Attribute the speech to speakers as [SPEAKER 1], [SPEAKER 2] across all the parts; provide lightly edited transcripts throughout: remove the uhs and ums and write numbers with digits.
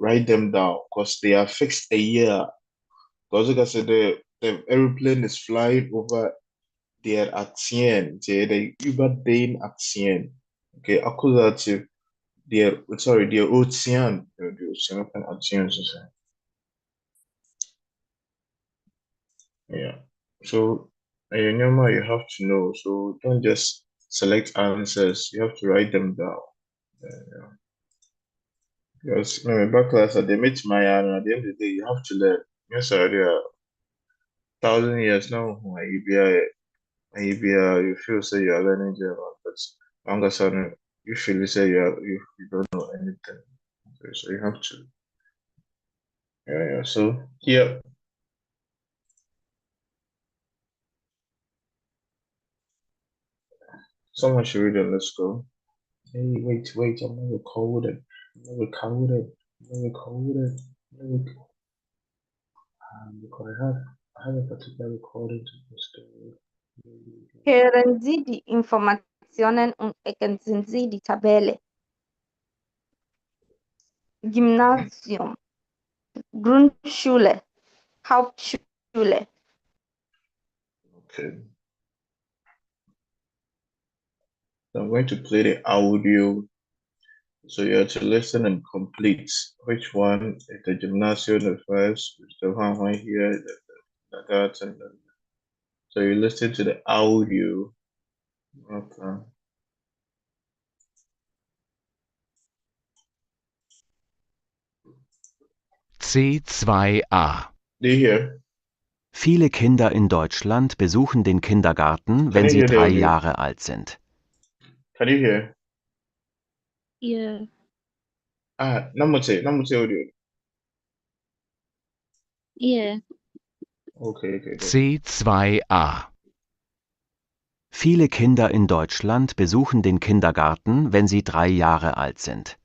[SPEAKER 1] write them down because they are fixed a year. Because like I said, the aeroplane is flying over der Aktien, der über den Aktien. Okay, accusative, der Ozean, der Ozean von Aktien, so say. Yeah. So, Nyoma, you have to know. So don't just select answers. You have to write them down. Yeah. Because back class at the meet my at the end of the day, you have to learn. Yes, sir. There are 1,000 years now. You feel say you are learning German, but longer son, you feel say you don't know anything. Okay, so you have to. Yeah. So here, someone should read it. Let's go. Hey, wait, I'm not recording. I'm not recording. I'm not recording. I'm not rec- because I have a particular recording to post.
[SPEAKER 2] Hören Sie die Informationen und ergänzen Sie die Tabelle. Gymnasium, Grundschule, Hauptschule.
[SPEAKER 1] Okay. So I'm going to play the audio. So you have to listen and complete which one is the gymnasium, the first, the one here, that, and then. So you listen to the audio. Okay.
[SPEAKER 3] C2a.
[SPEAKER 1] Do you hear?
[SPEAKER 3] Viele Kinder in Deutschland besuchen den Kindergarten,
[SPEAKER 1] Can
[SPEAKER 3] wenn
[SPEAKER 1] you
[SPEAKER 3] sie
[SPEAKER 1] hear the
[SPEAKER 3] 3
[SPEAKER 1] audio?
[SPEAKER 3] Jahre alt sind.
[SPEAKER 1] Can you hear?
[SPEAKER 4] Yeah.
[SPEAKER 1] Number audio.
[SPEAKER 4] Yeah.
[SPEAKER 1] Okay.
[SPEAKER 3] C2a. Viele Kinder in Deutschland besuchen den Kindergarten, wenn sie 3 Jahre alt sind.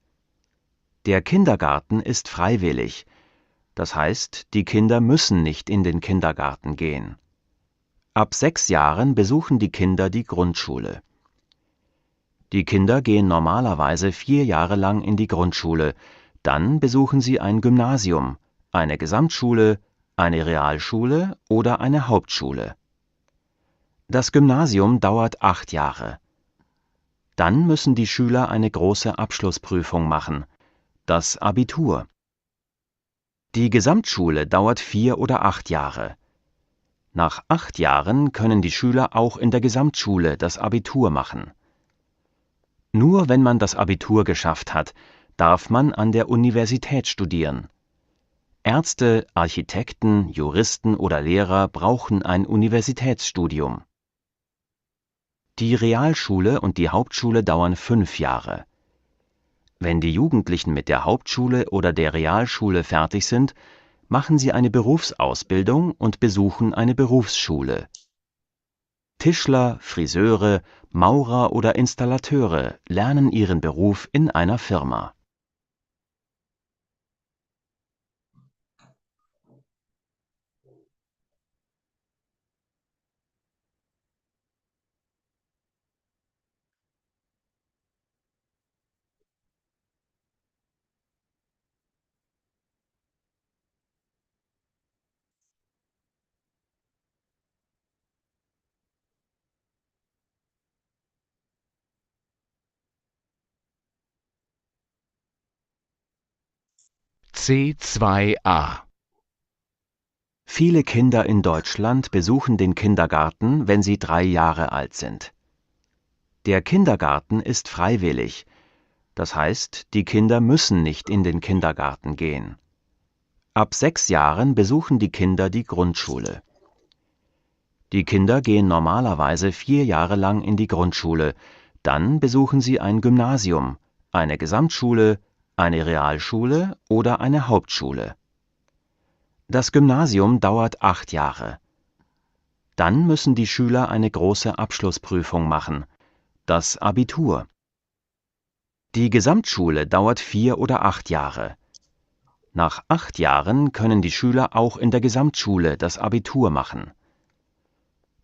[SPEAKER 3] Der Kindergarten ist freiwillig. Das heißt, die Kinder müssen nicht in den Kindergarten gehen. Ab 6 Jahren besuchen die Kinder die Grundschule. Die Kinder gehen normalerweise 4 Jahre lang in die Grundschule, dann besuchen sie ein Gymnasium, eine Gesamtschule, eine Realschule oder eine Hauptschule. Das Gymnasium dauert 8 Jahre. Dann müssen die Schüler eine große Abschlussprüfung machen, das Abitur. Die Gesamtschule dauert 4 oder 8 Jahre. Nach 8 Jahren können die Schüler auch in der Gesamtschule das Abitur machen. Nur wenn man das Abitur geschafft hat, darf man an der Universität studieren. Ärzte, Architekten, Juristen oder Lehrer brauchen ein Universitätsstudium. Die Realschule und die Hauptschule dauern 5 Jahre. Wenn die Jugendlichen mit der Hauptschule oder der Realschule fertig sind, machen sie eine Berufsausbildung und besuchen eine Berufsschule. Tischler, Friseure, Maurer oder Installateure lernen ihren Beruf in einer Firma. C2a. Viele Kinder in Deutschland besuchen den Kindergarten, wenn sie 3 Jahre alt sind. Der Kindergarten ist freiwillig. Das heißt, die Kinder müssen nicht in den Kindergarten gehen. Ab 6 Jahren besuchen die Kinder die Grundschule. Die Kinder gehen normalerweise 4 Jahre lang in die Grundschule, dann besuchen sie ein Gymnasium, eine Gesamtschule, eine Realschule oder eine Hauptschule. Das Gymnasium dauert 8 Jahre. Dann müssen die Schüler eine große Abschlussprüfung machen, das Abitur. Die Gesamtschule dauert 4 oder 8 Jahre. Nach 8 Jahren können die Schüler auch in der Gesamtschule das Abitur machen.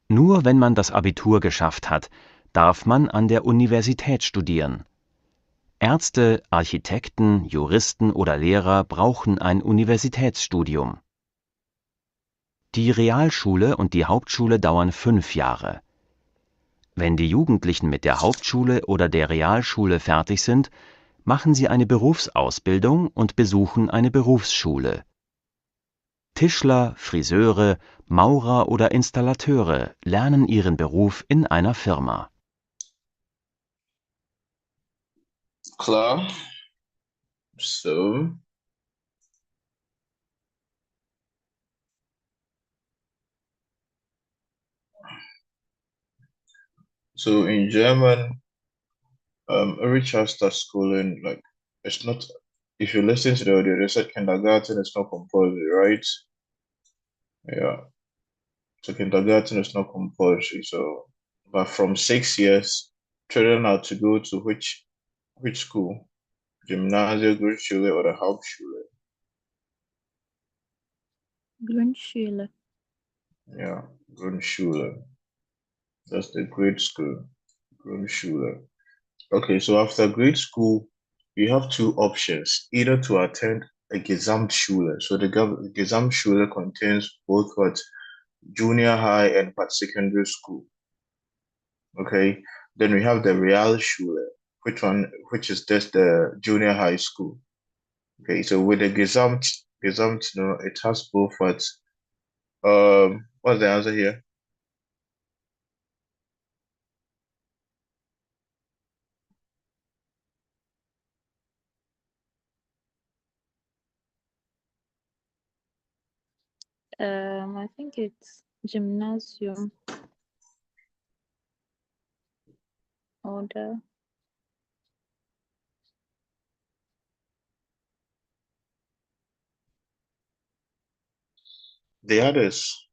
[SPEAKER 3] Nur wenn man das Abitur geschafft hat, darf man an der Universität studieren. Ärzte, Architekten, Juristen oder Lehrer brauchen ein Universitätsstudium. Die Realschule und die Hauptschule dauern 5 Jahre. Wenn die Jugendlichen mit der Hauptschule oder der Realschule fertig sind, machen sie eine Berufsausbildung und besuchen eine Berufsschule. Tischler, Friseure, Maurer oder Installateure lernen ihren Beruf in einer Firma.
[SPEAKER 1] Klar. So in German, every child starts schooling like it's not. If you listen to the audio, they said kindergarten is not compulsory, right? Yeah. So kindergarten is not compulsory. So, but from 6 years, children are to go to which school? Gymnasium, Grundschule, or the Hauptschule?
[SPEAKER 4] Grundschule.
[SPEAKER 1] Yeah, Grundschule. That's the grade school. Grundschule. Okay, so after grade school, you have two options: either to attend a Gesamtschule. So the Gesamtschule contains both what junior high and part secondary school. Okay, then we have the Realschule, which is just the junior high school. Okay, so with the Gesamt, no, it has both what what's the answer here?
[SPEAKER 4] I think it's gymnasium oder
[SPEAKER 1] The others.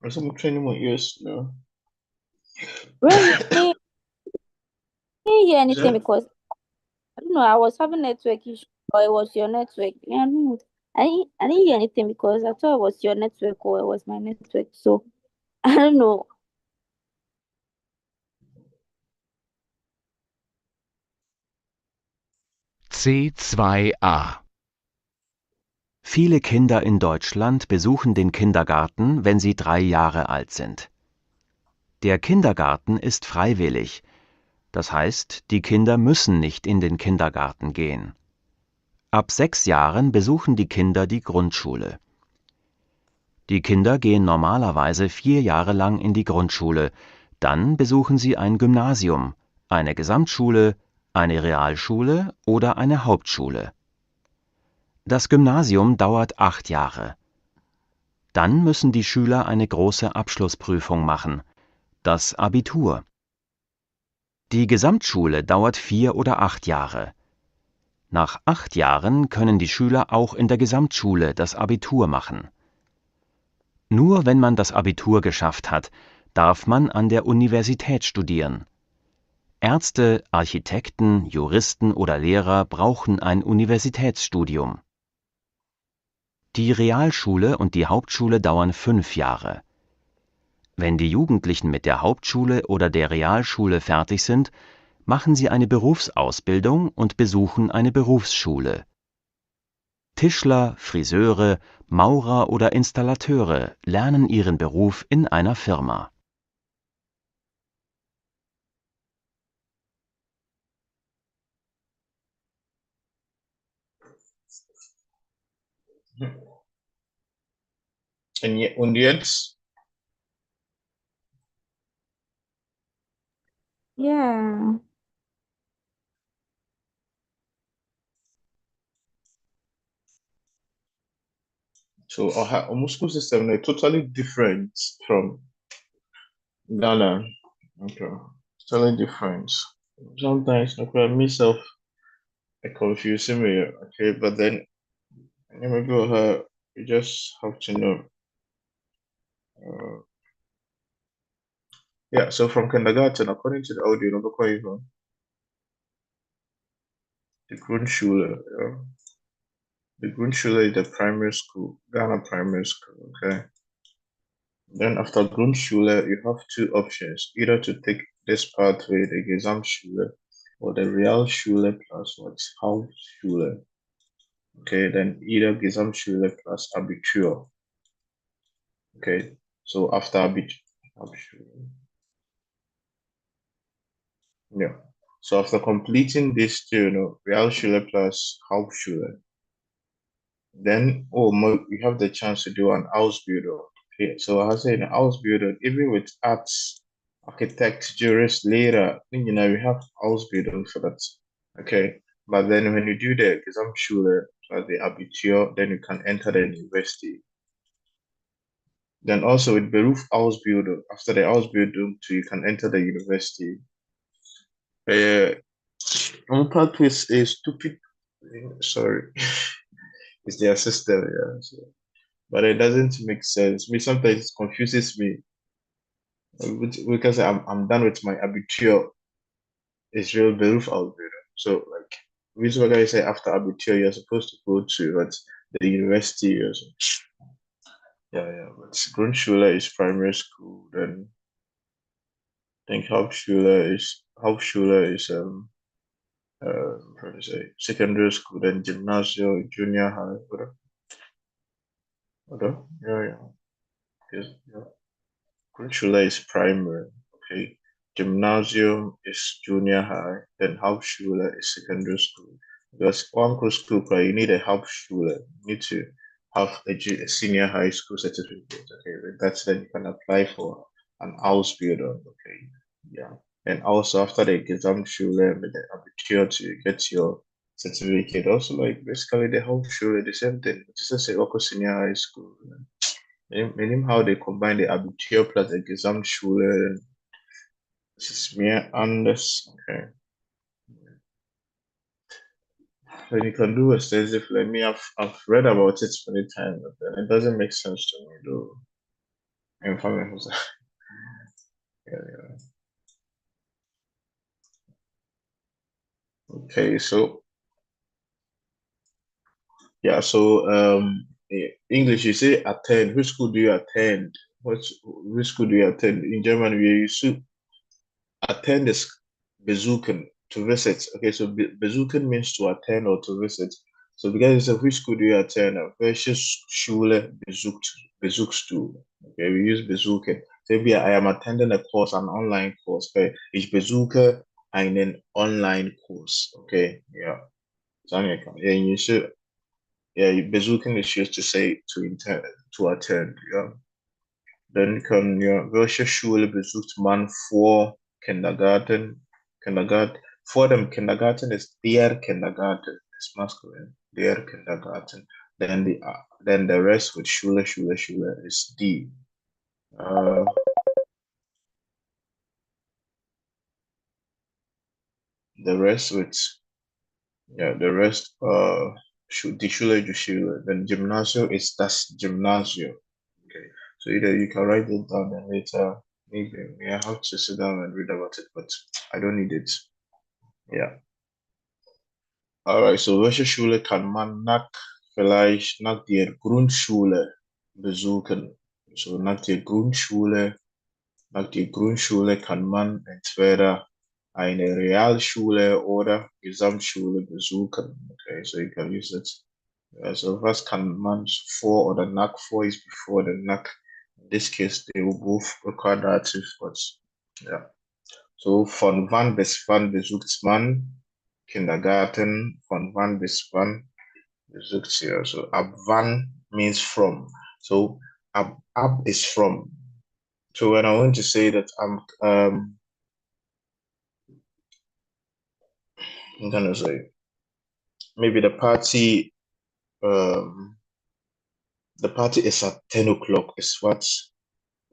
[SPEAKER 1] There's some training more years, no.
[SPEAKER 2] Really, I didn't hear anything
[SPEAKER 1] Yeah.
[SPEAKER 2] because I don't know. I was having network issue, or it was your network. Yeah, I don't know. I didn't hear anything because I thought it was your network or it was my network. So I don't know.
[SPEAKER 3] C2a. Viele Kinder in Deutschland besuchen den Kindergarten, wenn sie 3 Jahre alt sind. Der Kindergarten ist freiwillig, das heißt, die Kinder müssen nicht in den Kindergarten gehen. Ab 6 Jahren besuchen die Kinder die Grundschule. Die Kinder gehen normalerweise 4 Jahre lang in die Grundschule, dann besuchen sie ein Gymnasium, eine Gesamtschule, eine Realschule oder eine Hauptschule. Das Gymnasium dauert 8 Jahre. Dann müssen die Schüler eine große Abschlussprüfung machen, das Abitur. Die Gesamtschule dauert 4 oder 8 Jahre. Nach 8 Jahren können die Schüler auch in der Gesamtschule das Abitur machen. Nur wenn man das Abitur geschafft hat, darf man an der Universität studieren. Ärzte, Architekten, Juristen oder Lehrer brauchen ein Universitätsstudium. Die Realschule und die Hauptschule dauern 5 Jahre. Wenn die Jugendlichen mit der Hauptschule oder der Realschule fertig sind, machen sie eine Berufsausbildung und besuchen eine Berufsschule. Tischler, Friseure, Maurer oder Installateure lernen ihren Beruf in einer Firma.
[SPEAKER 1] Und jetzt?
[SPEAKER 2] Yeah.
[SPEAKER 1] So our school system is totally different from Ghana. Okay, totally different. Sometimes myself it confusing me. Okay, but then let go her. You just have to know. Yeah. So from kindergarten, according to the audio, number the Grundschule. Yeah. The Grundschule is the primary school, Ghana primary school. Okay. Then after Grundschule, you have two options: either to take this pathway, the Gesamtschule, or the Realschule plus what? Hauptschule. Okay, then either Gesamtschule plus Abitur. Okay, so after Abitur. Yeah. So after completing this two, Realschule plus Hauptschule, then we have the chance to do an Ausbildung. Okay, so as I say, in Ausbildung, even with arts, architect, jurist, Lehrer, we have Ausbildung for that. Okay, but then when you do the Gesamtschule, the Abitur, then you can enter the university. Then also with Berufsausbildung, after the Ausbildung, too, you can enter the university. On part with a stupid, sorry, it's their system, yeah. So, but it doesn't make sense. Me sometimes it confuses me because I'm done with my Abitur. It's real Berufsausbildung. So like, reason why I say after Abitur you're supposed to go to the university or so. Yeah. But Grundschule is primary school. Then I think Hauptschule is how to say secondary school. Then Gymnasium, junior high. Yeah. Yes, yeah. Grundschule is primary. Okay. Gymnasium is junior high. Then Hauptschule is secondary school. Because one good school, you need a Hauptschule. You need to have a senior high school certificate. Okay. That's then you can apply for an Ausbildung. Okay. Yeah. And also after the Gesamtschule with the Abitur to get your certificate. Also, like basically the Hauptschule, the same thing. It's just a local senior high school. Meaning how they combine the Abitur plus the Gesamtschule. Das ist mehr anders. Okay. So you can do extensive learning. I've read about it many times, but then it doesn't make sense to me though. Information. Yeah. Okay, so yeah, so English you say attend. Which school do you attend? Which school do you attend? In German we use to attend is besuchen, to visit. Okay, so besuchen means to attend or to visit. So because you say which school do you attend? Welche Schule besuchst du? Okay, we use besuchen. So maybe I am attending a course, an online course. Okay, ich besuche einen Online-Kurs. Okay, yeah. So yeah, you should besuchen is used to say to attend. Yeah. Dann können wir, welche Schule besucht man vor Kindergarten? Vor dem Kindergarten ist der Kindergarten, ist masculine, der Kindergarten. Then the rest with Schule is die. The rest with, die Schule. Then Gymnasium is das Gymnasium. Okay, so either you can write it down and later maybe I have to sit down and read about it, but I don't need it. Yeah. All right, so welche Schule kann man vielleicht nach der Grundschule besuchen? So nach der Grundschule kann man entweder eine Realschule oder Gesamtschule besuchen. Okay, so you can use it. So was kann man vor oder nach? Vor is before the nach. In this case, they will both require dative, but yeah. So von wann bis wann besucht man Kindergarten? Von wann bis wann besucht sie? Also ab wann means from. So ab is from. So when I want to say that I'm gonna say maybe the party is at 10 o'clock. Is what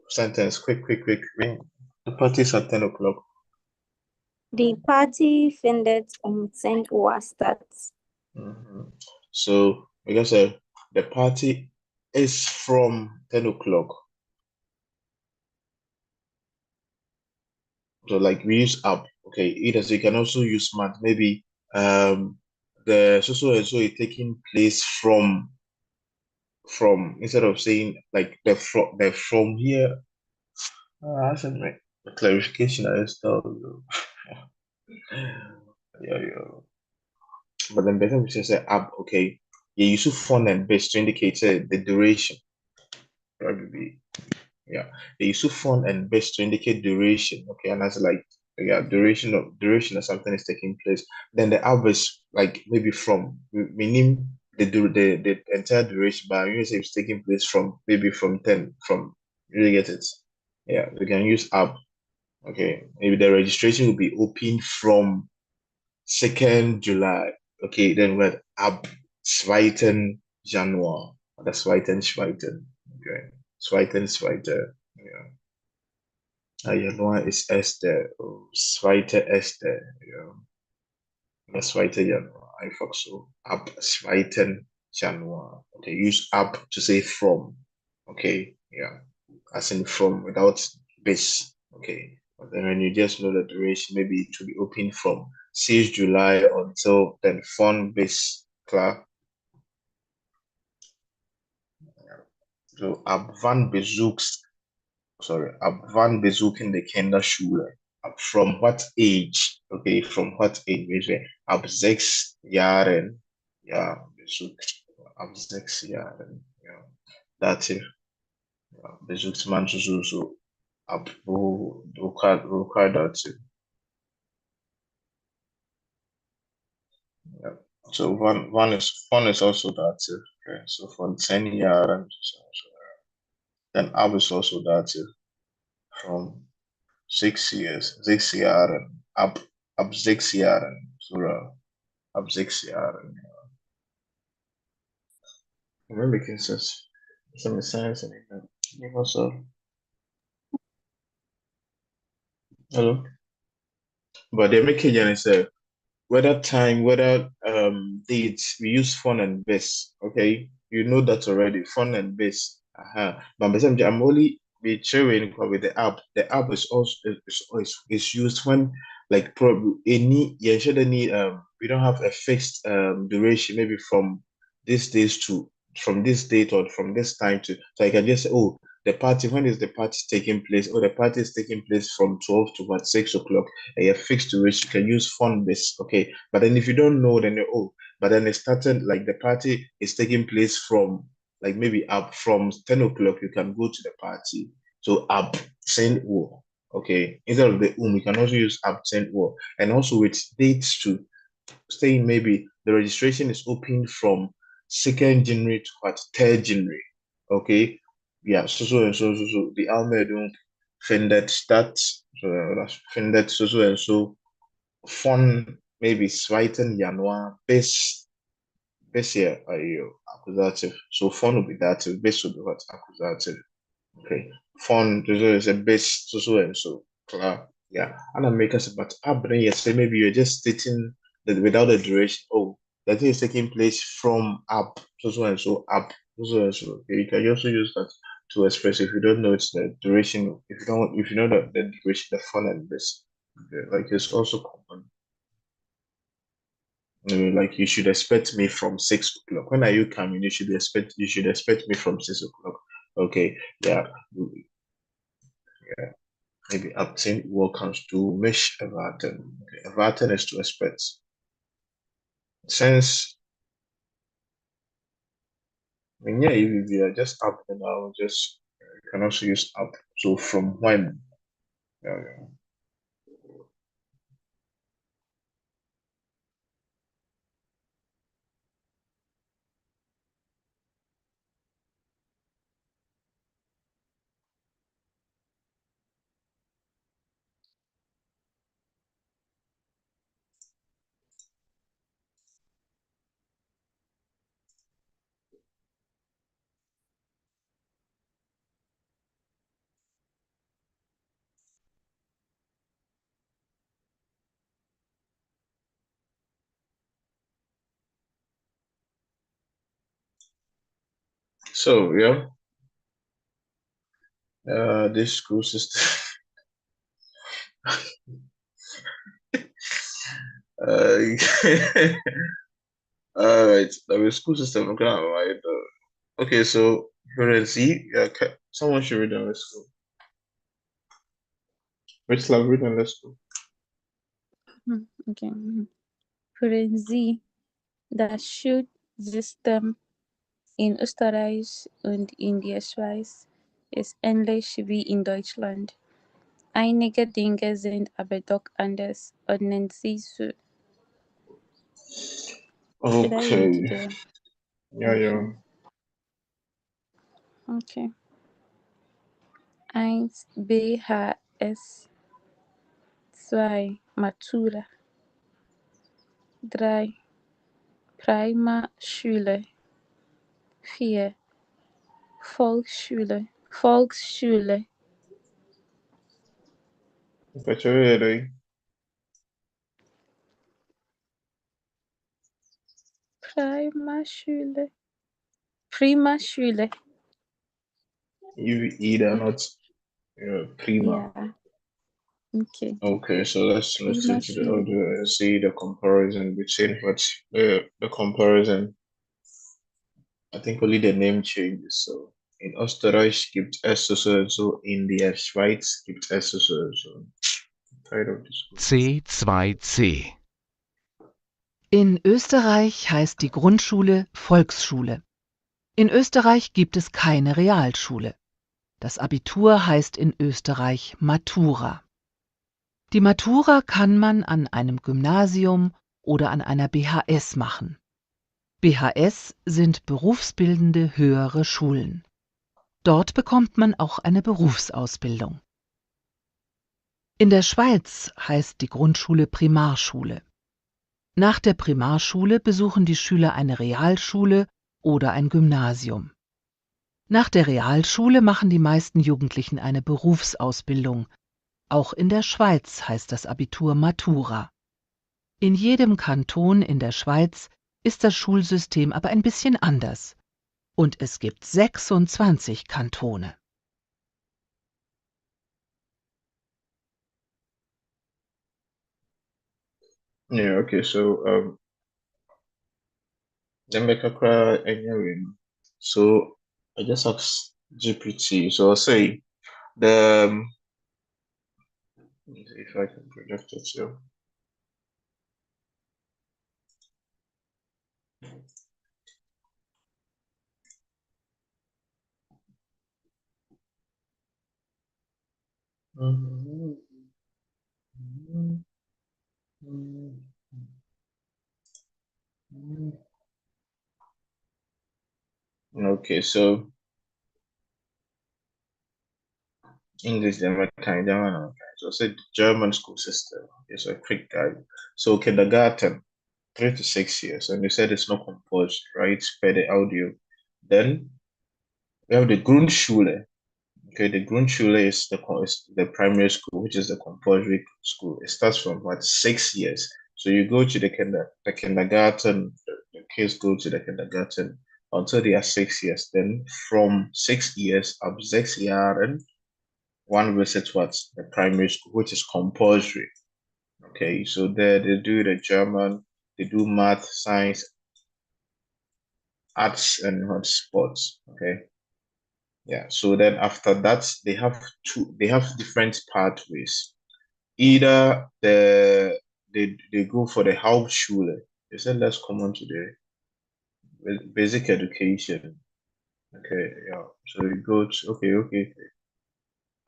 [SPEAKER 1] sentence? Quick. The party is at 10 o'clock.
[SPEAKER 2] Die Party findet um 10 Uhr statt.
[SPEAKER 1] So because the party is from 10 o'clock. So like we use up, okay. Either so you can also use month. Maybe the so and so is taking place from instead of saying like the from here. That's a clarification I just tell you. Yeah, yeah. But then better we say ab, okay. Yeah, you should font and base to indicate the duration. Probably. Yeah. They use font and base to indicate duration. Okay, and that's like yeah, duration of something is taking place. Then the average, like maybe from we name the entire duration, but you say it's taking place from maybe from 10 from you really get it. Yeah, we can use app. Okay, maybe the registration will be open from 2nd July. Okay, then we're ab 2. Januar. That's 2. Okay. Zweite. Ja. Januar ist erste, 2. Ja. Der 2. Januar. Einfach so. Ab 2. Januar. Okay, use ab to say from. Okay, yeah. As in from without bis. Okay. But then when you just know the duration, maybe it will be open from 6 July until then von bis. Klar. So ab wann besuchst ab wann besuchen die Kinder Schule? Ab from what age? Okay, from what age? Ab 6 Jahren, ja, besucht. Ab 6 Jahren, ja. Dativ, ja, besucht man so ab wo dativ. Ja. So one is also dativ. Okay, so von 10 Jahren, then ab is also dativ from 6 years, 6 Jahren, ab 6 Jahren, so ab 6 Jahren. Am I making sense? Some science and also. Hello. But the making is whether time, whether dates, we use phone and base. Okay, you know that already. Phone and base. But basically, I'm only be sharing with the app. The app is also is used when like probably any yeah should any we don't have a fixed duration maybe from this days to from this date or from this time to so I can just say oh the party when is the party taking place oh the party is taking place from 12 to what 6 o'clock a fixed duration. You can use phone base, okay. But then if you don't know, then oh, but then it started like the party is taking place from like maybe up from 10 o'clock. You can go to the party. So up send oh, okay. Instead of the you can also use up send oh, and also with dates too saying maybe the registration is open from 2nd January to what 3rd January. Okay. Yeah, so the Almeida findet statt, so das findet so von maybe 2. Januar bis hier accusative. So von will be dative, bis will be what accusative. Okay. Fun, is a base, so. Klar. Yeah. And I make us, but then yes, maybe you're just stating that without the duration. Oh, that thing is taking place from up, up, so. Okay, you can also use that to express if you don't know it's the duration. If you know the duration, the fun and base. Okay, like it's also common. Like you should expect me from 6 o'clock. When are you coming? You should expect me from 6 o'clock. Okay, yeah. Maybe obtain welcomes to Mish Everton. Okay, Everton is to expect. Since I mean, yeah, if you are just up and I'll just you can also use up. So from when? Yeah. So yeah, this school system. uh, all right, the school system. Okay, right. Okay, so currency. Yeah, someone should read on the school. Which love read on the school?
[SPEAKER 4] Okay. Führen Sie das Schulsystem in Österreich und in der Schweiz ist ähnlich wie in Deutschland. Einige Dinge sind aber doch anders. Ordnen Sie so. Should I read
[SPEAKER 1] Okay.
[SPEAKER 4] the
[SPEAKER 1] Yeah, yeah.
[SPEAKER 4] option? Okay. 1 BHS, 2 Matura, 3 Primarschule, 4 Volksschule,
[SPEAKER 1] But you're ready.
[SPEAKER 4] Primarschule.
[SPEAKER 1] You either not prima.
[SPEAKER 4] Yeah. Okay.
[SPEAKER 1] Okay, so let's take the
[SPEAKER 4] Primarschule.
[SPEAKER 1] audio and see the comparison between what's the comparison. I think only the name changes. So in Österreich gibt es so und so, in der Schweiz gibt es so und so. I'm tired of this.
[SPEAKER 3] C2C.
[SPEAKER 5] In Österreich heißt die Grundschule Volksschule. In Österreich gibt es keine Realschule. Das Abitur heißt in Österreich Matura. Die Matura kann man an einem Gymnasium oder an einer BHS machen. BHS sind berufsbildende höhere Schulen. Dort bekommt man auch eine Berufsausbildung. In der Schweiz heißt die Grundschule Primarschule. Nach der Primarschule besuchen die Schüler eine Realschule oder ein Gymnasium. Nach der Realschule machen die meisten Jugendlichen eine Berufsausbildung. Auch in der Schweiz heißt das Abitur Matura. In jedem Kanton in der Schweiz ist das Schulsystem aber ein bisschen anders. Und es gibt 26 Kantone.
[SPEAKER 1] Yeah, okay, so then make a cry anyway. So I just asked GPT. So I'll say the let me see if I can project it here. Okay, so English, American, German, okay. So I said German school system. Okay, so a quick guide. So kindergarten, 3 to 6 years, and you said it's not compulsory, right? Per the audio. Then we have the Grundschule. Okay, the Grundschule is the primary school, which is the compulsory school. It starts from what 6 years. So you go to the kindergarten. The kids go to the kindergarten until they are 6 years. Then from 6 years up 6 years, one visits what's the primary school, which is compulsory. Okay, so there they do the German, they do math, science, arts, and what sports. Okay. Yeah, so then after that, they have different pathways. Either they go for the Hauptschule. They said that's common to the basic education. Okay, yeah. So you go to okay.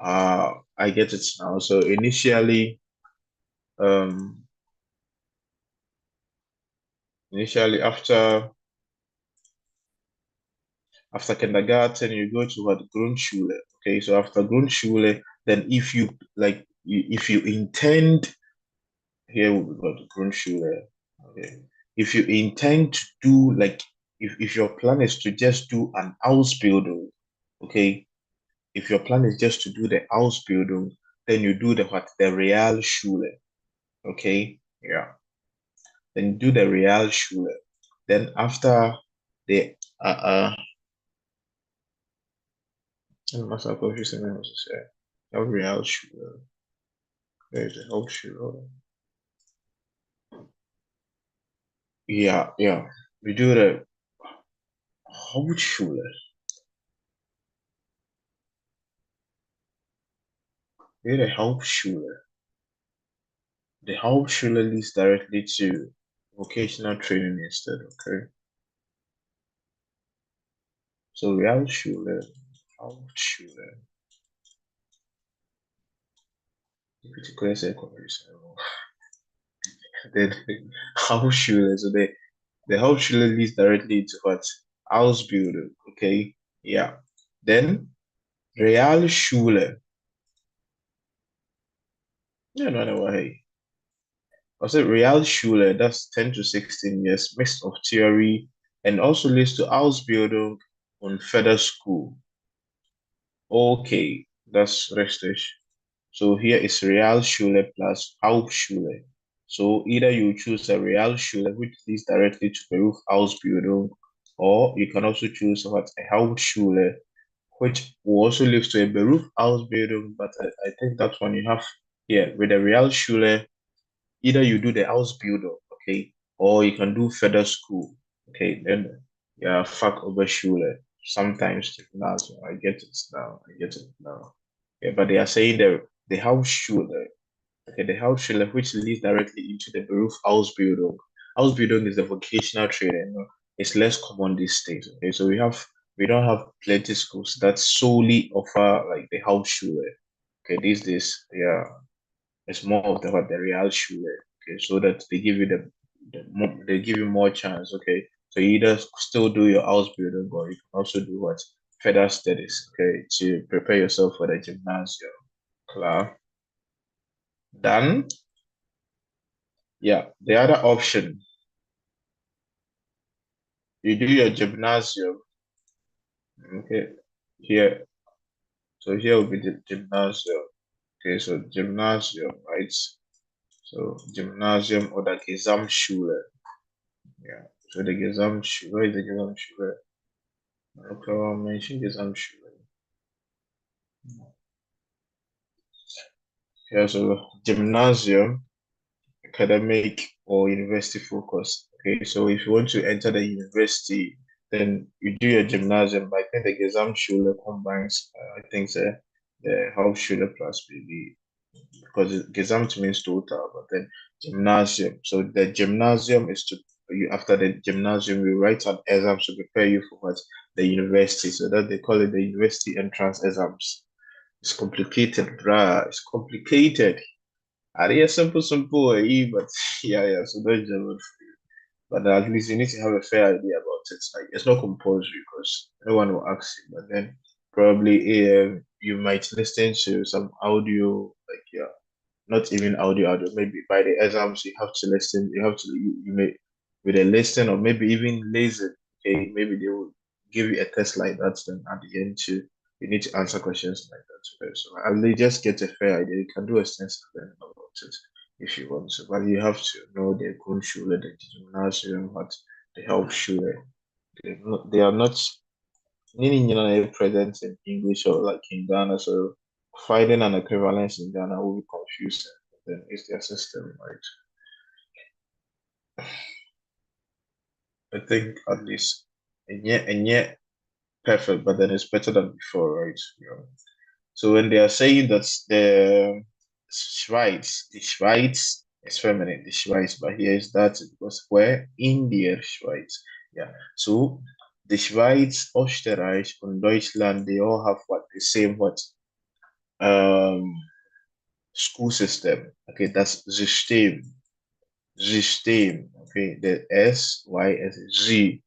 [SPEAKER 1] I get it now. So initially after kindergarten, you go to what Grundschule. Okay, so after Grundschule, then if you intend, here we got Grundschule. Okay, if you intend to do like if your plan is to just do an Ausbildung, okay, if your plan is just to do the Ausbildung, then you do the Realschule. Okay, yeah, then you do the Realschule. Then after the was I confusing me to say? No Realschule. There's a Hauptschule. Yeah. We do the Hauptschule. We do the Hauptschule. The Hauptschule leads directly to vocational training instead, okay? So Realschule, Hauptschule, particular secondary school. Then Hauptschule, so the Hauptschule leads directly into what? Ausbildung, okay? Yeah. Then Realschule. No, hey. I said Realschule, that's 10 to 16 years, mix of theory, and also leads to Ausbildung und Förderschool. Okay, that's richtig. So here is Realschule plus Hauptschule. So either you choose a Realschule, which leads directly to Berufsausbildung, or you can also choose what a Hauptschule, which will also lead to a Berufsausbildung, but I think that one you have here with the Realschule, either you do the Ausbildung, okay, or you can do further school, okay, then yeah, Fachoberschule, sometimes Gymnasium. I get it now. I get it now. Yeah, but they are saying the Hauptschule, okay, the Hauptschule, which leads directly into the Berufsausbildung. Ausbildung is the vocational training. It's less common these days. Okay, so we don't have plenty schools that solely offer like the Hauptschule. Okay, these days, yeah, it's more of the real Schule. Okay, so that they give you they give you more chance. Okay, so you either still do your Ausbildung or you can also do what further studies. Okay, to prepare yourself for the gymnasium. Klar. Then, yeah, the other option, you do your gymnasium. Okay, here. So here will be the gymnasium. Okay, so gymnasium, right? So gymnasium or the Gesamtschule. Yeah. So the Gesamtschule, where is the Gesamtschule? Okay, I'll mention Gesamtschule. Yeah, so gymnasium, academic or university focus. Okay, so if you want to enter the university, then you do your gymnasium. But I think the Gesamtschule combines, I think the Hauptschule plus maybe because Gesamt means total, but then gymnasium. So the gymnasium is to you after the gymnasium, you write an exam to prepare you for what the university. So that they call it the university entrance exams. It's complicated, bruh. It's complicated. Are simple, but yeah. So don't judge. But at least you need to have a fair idea about it. Like it's not compulsory because no one will ask you. But then probably you might listen to some audio, like yeah, not even audio. Maybe by the exams you have to listen. You have to you may with a listen or maybe even listen. Okay, maybe they will give you a test like that. Then at the end too, you need to answer questions like that. So at least just get a fair idea. You can do a sense about it if you want to, but you have to know the Grundschule, the Gymnasium, what the Hauptschule. They are not meaning present in English or like in Ghana, so finding an equivalence in Ghana will be confusing. Then it's their system, right? I think at least and yet perfect, but then it's better than before, right? So when they are saying that the Schweiz is feminine, the Schweiz, but here is that because where in der Schweiz, yeah. So the Schweiz, Österreich, and Deutschland, they all have what the same what um school system. Okay, that's System. Okay, the S Z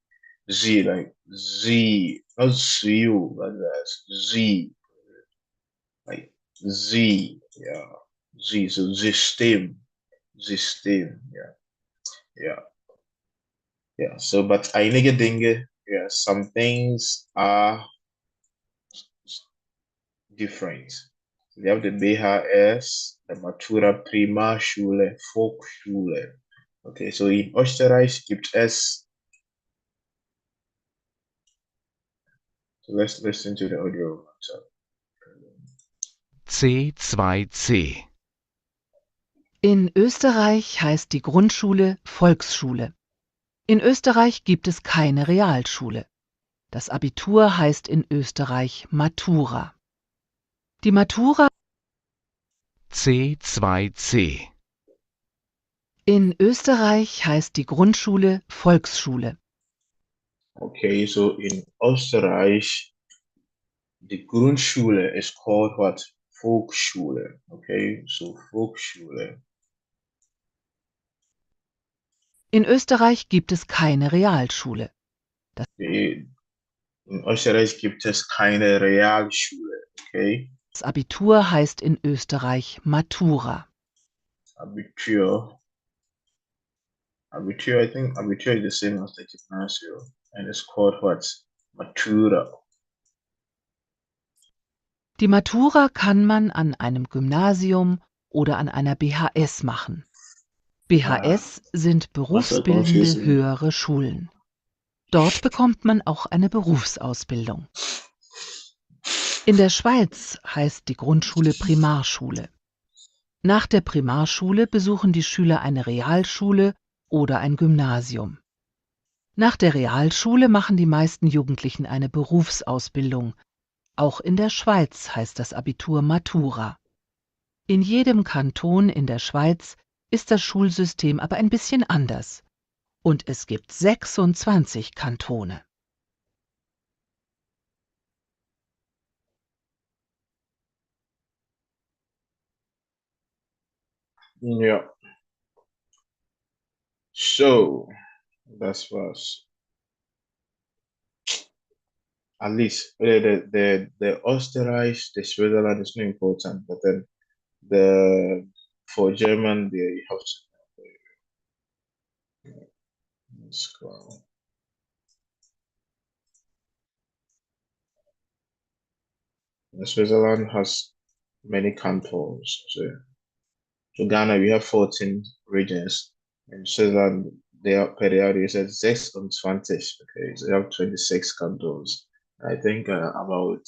[SPEAKER 1] Z like Z, not ZU, but that's Z like Z, yeah, Z. So System, yeah. So, but einige Dinge, yeah, some things are different. We have the BHS, the Matura Prima Schule, Volksschule. Okay, so in Österreich gibt es. So let's listen to the audio.
[SPEAKER 3] C2C.
[SPEAKER 5] In Österreich heißt die Grundschule Volksschule. In Österreich gibt es keine Realschule. Das Abitur heißt in Österreich Matura. Die Matura
[SPEAKER 3] C2C.
[SPEAKER 5] In Österreich heißt die Grundschule Volksschule.
[SPEAKER 1] Okay, so in Österreich, the Grundschule is called what? Volksschule. Okay, so Volksschule.
[SPEAKER 5] In Österreich gibt es keine Realschule.
[SPEAKER 1] In Österreich gibt es keine Realschule. Okay,
[SPEAKER 5] Das Abitur heißt in Österreich Matura.
[SPEAKER 1] Abitur. Abitur, I think Abitur is the same as the Gymnasium, and it's called what? Matura.
[SPEAKER 5] Die Matura kann man an einem Gymnasium oder an einer BHS machen. BHS sind berufsbildende
[SPEAKER 1] confusing.
[SPEAKER 5] höhere Schulen. Dort bekommt man auch eine Berufsausbildung. In der Schweiz heißt die Grundschule Primarschule. Nach der Primarschule besuchen die Schüler eine Realschule oder ein Gymnasium. Nach der Realschule machen die meisten Jugendlichen eine Berufsausbildung. Auch in der Schweiz heißt das Abitur Matura. In jedem Kanton in der Schweiz ist das Schulsystem aber ein bisschen anders. Und es gibt 26 Kantone.
[SPEAKER 1] Yeah. So that's was at least the Österreich, the Switzerland is not important, but then the for German they have to. Let's go. Switzerland has many cantons. So Ghana, we have 14 regions. In Switzerland, they are per area, you said 26. Okay, so you have 26 cantons. I think about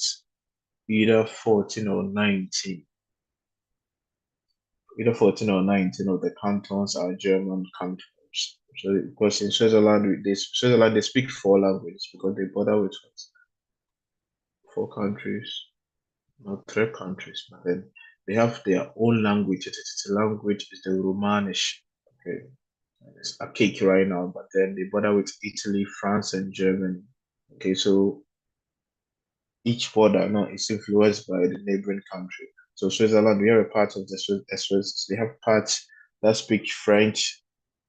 [SPEAKER 1] either 14 or 19. Either 14 or 19 of the cantons are German cantons. So because in Switzerland they speak four languages because they border with four countries, not three countries, but then they have their own language. The language is the Romanish. Okay, it's a cake right now, but then they border with Italy, France, and Germany. Okay, so each border now is influenced by the neighboring country. So Switzerland, we have a part of the Swiss. They have parts that speak French,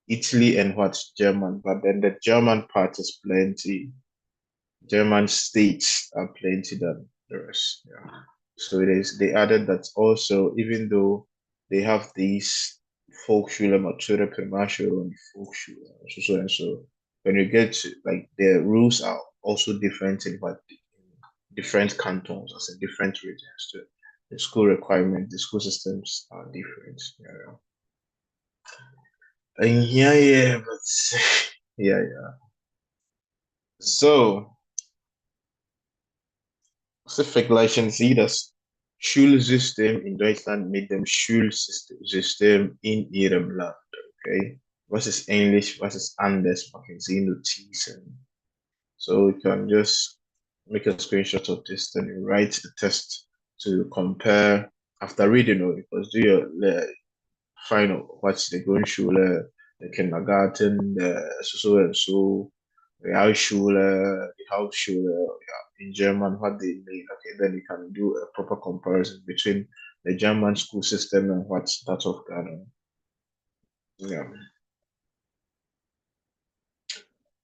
[SPEAKER 1] Italy, and what German. But then the German part is plenty. German states are plenty than the rest. Yeah. So it is. They added that also, even though they have these Volksschule, Matura, Primarschule, and Volksschule, so and so. When you get to like the rules are also different in what different cantons, as in different regions too. The school requirements, the school systems are different. Yeah. And yeah, but yeah. So, vergleichen Sie das Schulsystem in Deutschland mit dem Schulsystem in Ihrem Land. Okay? Was ist ähnlich, was ist anders? Machen Sie Notizen. So you can just make a screenshot of this, then you write the test to compare after reading it, because do your find out what's the Grundschule, the kindergarten, the so and so, Realschule, the Hauptschule, yeah, in German, what they mean. Okay, then you can do a proper comparison between the German school system and what's that of Ghana. Yeah.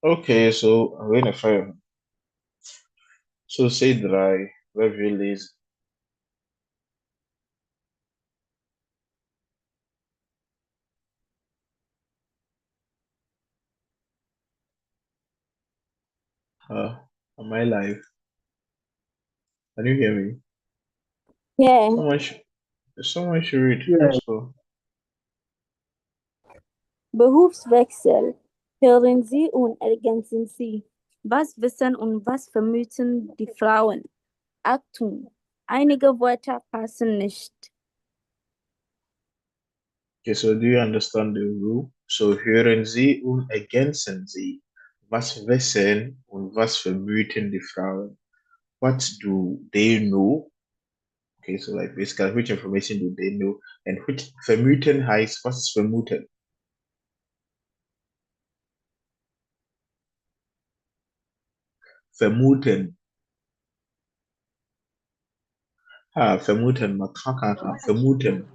[SPEAKER 1] Okay, so I'm gonna fire. So say dry, release. Am I live? Can you hear me?
[SPEAKER 2] Yeah.
[SPEAKER 1] Someone should read.
[SPEAKER 6] Yeah.
[SPEAKER 1] Let's go.
[SPEAKER 2] Berufswechsel. Hören Sie und ergänzen Sie. Was wissen und was vermuten die Frauen? Achtung, einige Wörter passen nicht.
[SPEAKER 1] Okay, so do you understand the rule? So hören Sie und ergänzen Sie. Was wissen und was vermuten die Frauen? What do they know? Okay, so like basically, which information do they know? And which vermuten heißt, was ist vermuten? vermuten. Vermuten, makaka, vermuten.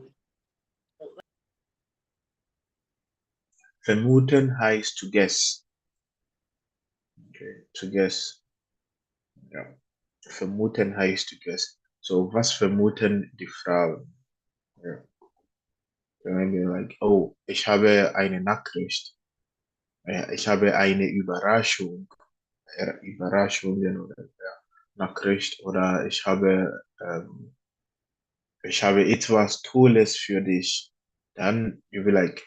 [SPEAKER 1] Vermuten heißt to guess. Okay, to guess. Ja. Vermuten heißt to guess. So, was vermuten die Frauen? Ja. Wenn wir like, oh, ich habe eine Nachricht. Ich habe eine Überraschung. Überraschungen oder ja, Nachricht. Oder ich habe etwas Tolles für dich. Dann, you be like,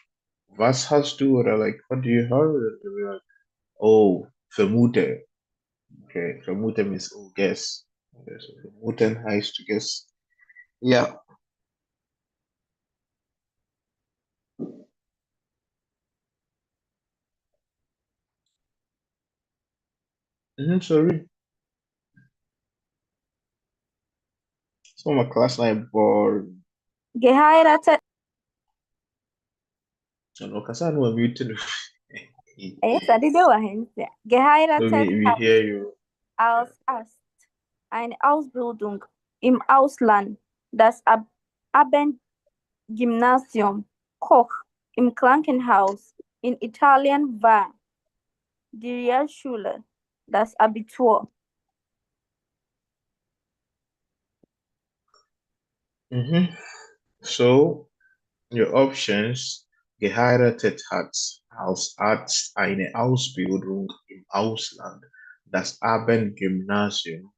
[SPEAKER 1] was hast du? Oder like, what do you have? You be like, oh, vermute. Okay, vermute means oh, guess. Okay, so vermuten heißt to guess. Ja. Sorry. So my class line boring.
[SPEAKER 2] Geheiratet.
[SPEAKER 1] So no kasa no mute no.
[SPEAKER 2] Yes, I did it.
[SPEAKER 1] No,
[SPEAKER 2] Geheiratet
[SPEAKER 1] we hear you.
[SPEAKER 2] als Arzt. Eine Ausbildung im Ausland. Das Abendgymnasium. Koch im Krankenhaus. In Italien war die Realschule. Das Abitur.
[SPEAKER 1] So your options: geheiratet hat, als Arzt eine Ausbildung im Ausland, das Abendgymnasium.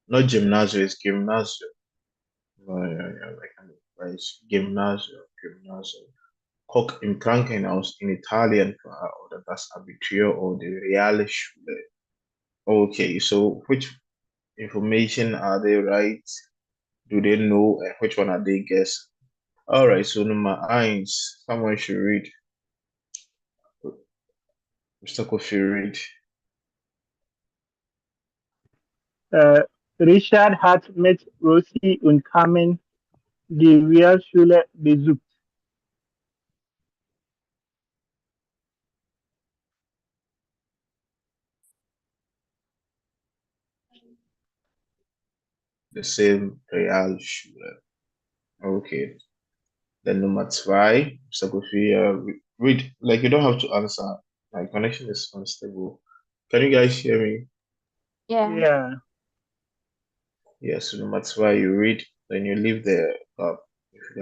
[SPEAKER 1] Not Gymnasium, it's Gymnasium. It's Gymnasium. Koch im Krankenhaus in Italien war oder das Abitur oder die Realschule. Okay, so which information are they right? Do they know and which one are they guessing? All right, so number eins, someone should read. Mr. Kofi, read.
[SPEAKER 6] Richard hat mit Rosie und Carmen die Realschule besucht.
[SPEAKER 1] The same Realschule. Okay. Then number zwei, Mr. Kofi, read. Like you don't have to answer. My connection is unstable. Can you guys hear me?
[SPEAKER 6] Yeah.
[SPEAKER 1] Yes, so number zwei, you read, then you leave the if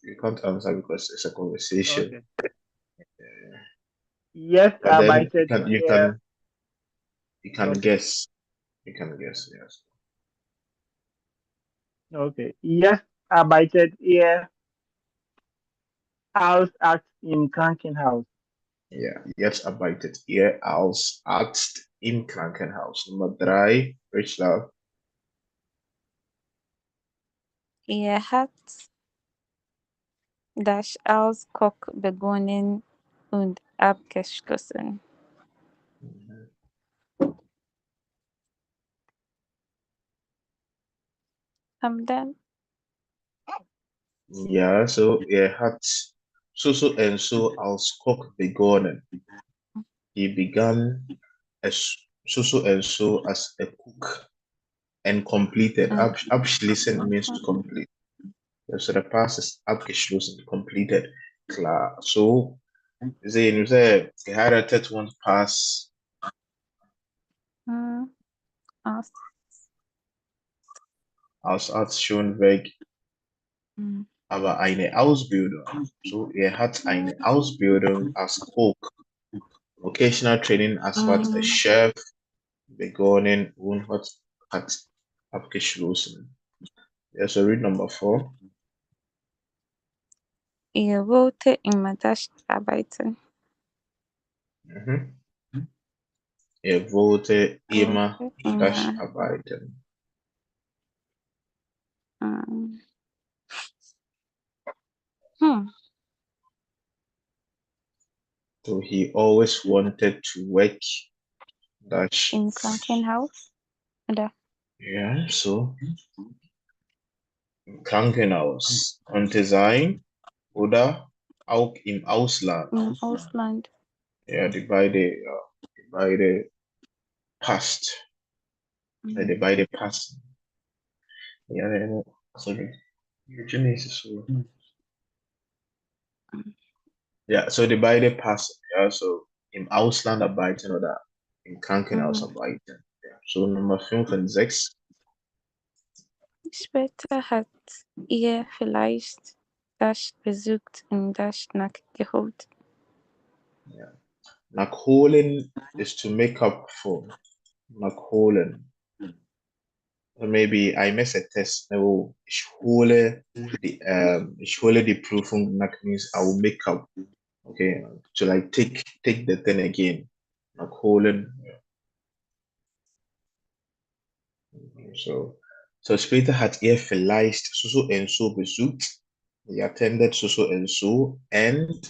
[SPEAKER 1] you can't answer because it's a conversation.
[SPEAKER 6] Okay. Yes,
[SPEAKER 1] But then
[SPEAKER 6] arbeitet
[SPEAKER 1] you can
[SPEAKER 6] Okay.
[SPEAKER 1] guess. You can guess, yes.
[SPEAKER 6] Okay. Jetzt arbeitet als Arzt im Krankenhaus.
[SPEAKER 1] Ja, jetzt arbeitet ihr als Arzt im Krankenhaus. Nummer drei, Richard.
[SPEAKER 4] Hat das als Koch begonnen und abgeschlossen. I'm done.
[SPEAKER 1] Ja, so er hat so and so als Koch begonnen. He began as so and so as a cook and completed. Abschließen means to complete. So the past is abgeschlossen, completed. Klar. So, sehen wir, geheiratet und pass
[SPEAKER 4] Aus.
[SPEAKER 1] als Arzt schon weg, aber eine Ausbildung. So, er hat eine Ausbildung als Koch, Vocational Training as what a Chef begonnen und hat abgeschlossen. Ja, so read number 4.
[SPEAKER 4] Ihr wollte immer das arbeiten.
[SPEAKER 1] Er wollte immer das
[SPEAKER 4] Immer.
[SPEAKER 1] arbeiten. So he always wanted to work das.
[SPEAKER 4] Im Krankenhaus? Oder?
[SPEAKER 1] Ja, so. Im Krankenhaus konnte sein oder auch im Ausland.
[SPEAKER 4] Im Ausland.
[SPEAKER 1] Ja, die beide past. They by the past. Yeah, sorry. Eugene is so. Ja, so die beide passen. Ja, so im Ausland arbeiten oder im Krankenhaus arbeiten. Ja, so Nummer 5 und 6.
[SPEAKER 4] Später hat ihr vielleicht das besucht und das nachgeholt.
[SPEAKER 1] Ja. Nachholen is to make up for. Nachholen. So maybe I miss a test. No, ich hole die Prüfung nach means I will make up. Okay, to like take the thing again. Nachholen. Ja. So später hat er vielleicht so and so besucht. He attended so and so and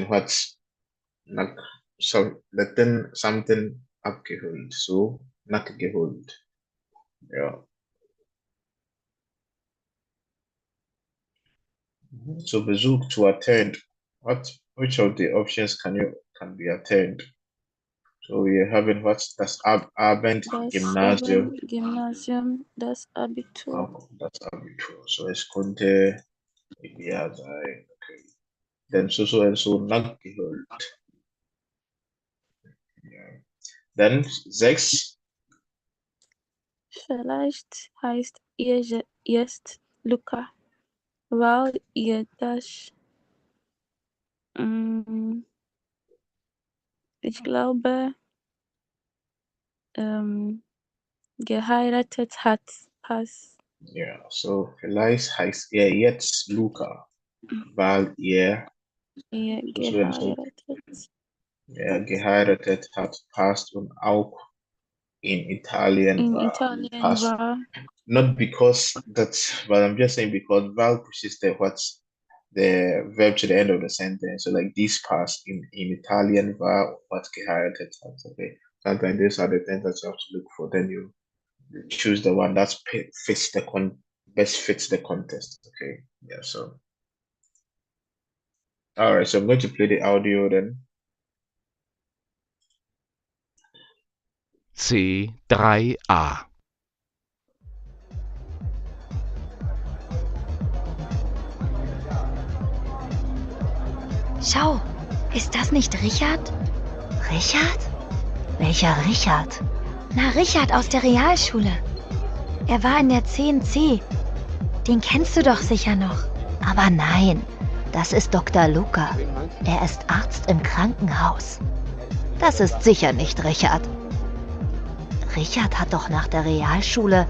[SPEAKER 1] what nach so then something abgeholt. So nachgeholt. Ja. So Besuch to attend. Which of the options can be attend? So we having what's das Abendgymnasium.
[SPEAKER 4] Gymnasium, das Abitur.
[SPEAKER 1] Das Abitur. So es konnte ja sein. Okay. Then so and so nachgeholt. Ja. Dann 6.
[SPEAKER 4] Vielleicht heißt ihr jetzt Luca, weil ihr das, ich glaube, geheiratet hat.
[SPEAKER 1] Ja, so vielleicht heißt er jetzt Luca, weil er geheiratet hat, passt und auch in Italien war. Not because that's, but I'm just saying because val pushes the verb to the end of the sentence. So like this past in Italian var what geheiratet hat. Okay. Sometimes these are the things that you have to look for. Then you choose the one that best fits the context. Okay. Yeah. So. All right. So I'm going to play the audio then.
[SPEAKER 3] C3a.
[SPEAKER 7] Schau, ist das nicht Richard? Richard? Welcher Richard? Na, Richard aus der Realschule. Er war in der 10c. Den kennst du doch sicher noch. Aber nein, das ist Dr. Luca. Er ist Arzt im Krankenhaus. Das ist sicher nicht Richard. Richard hat doch nach der Realschule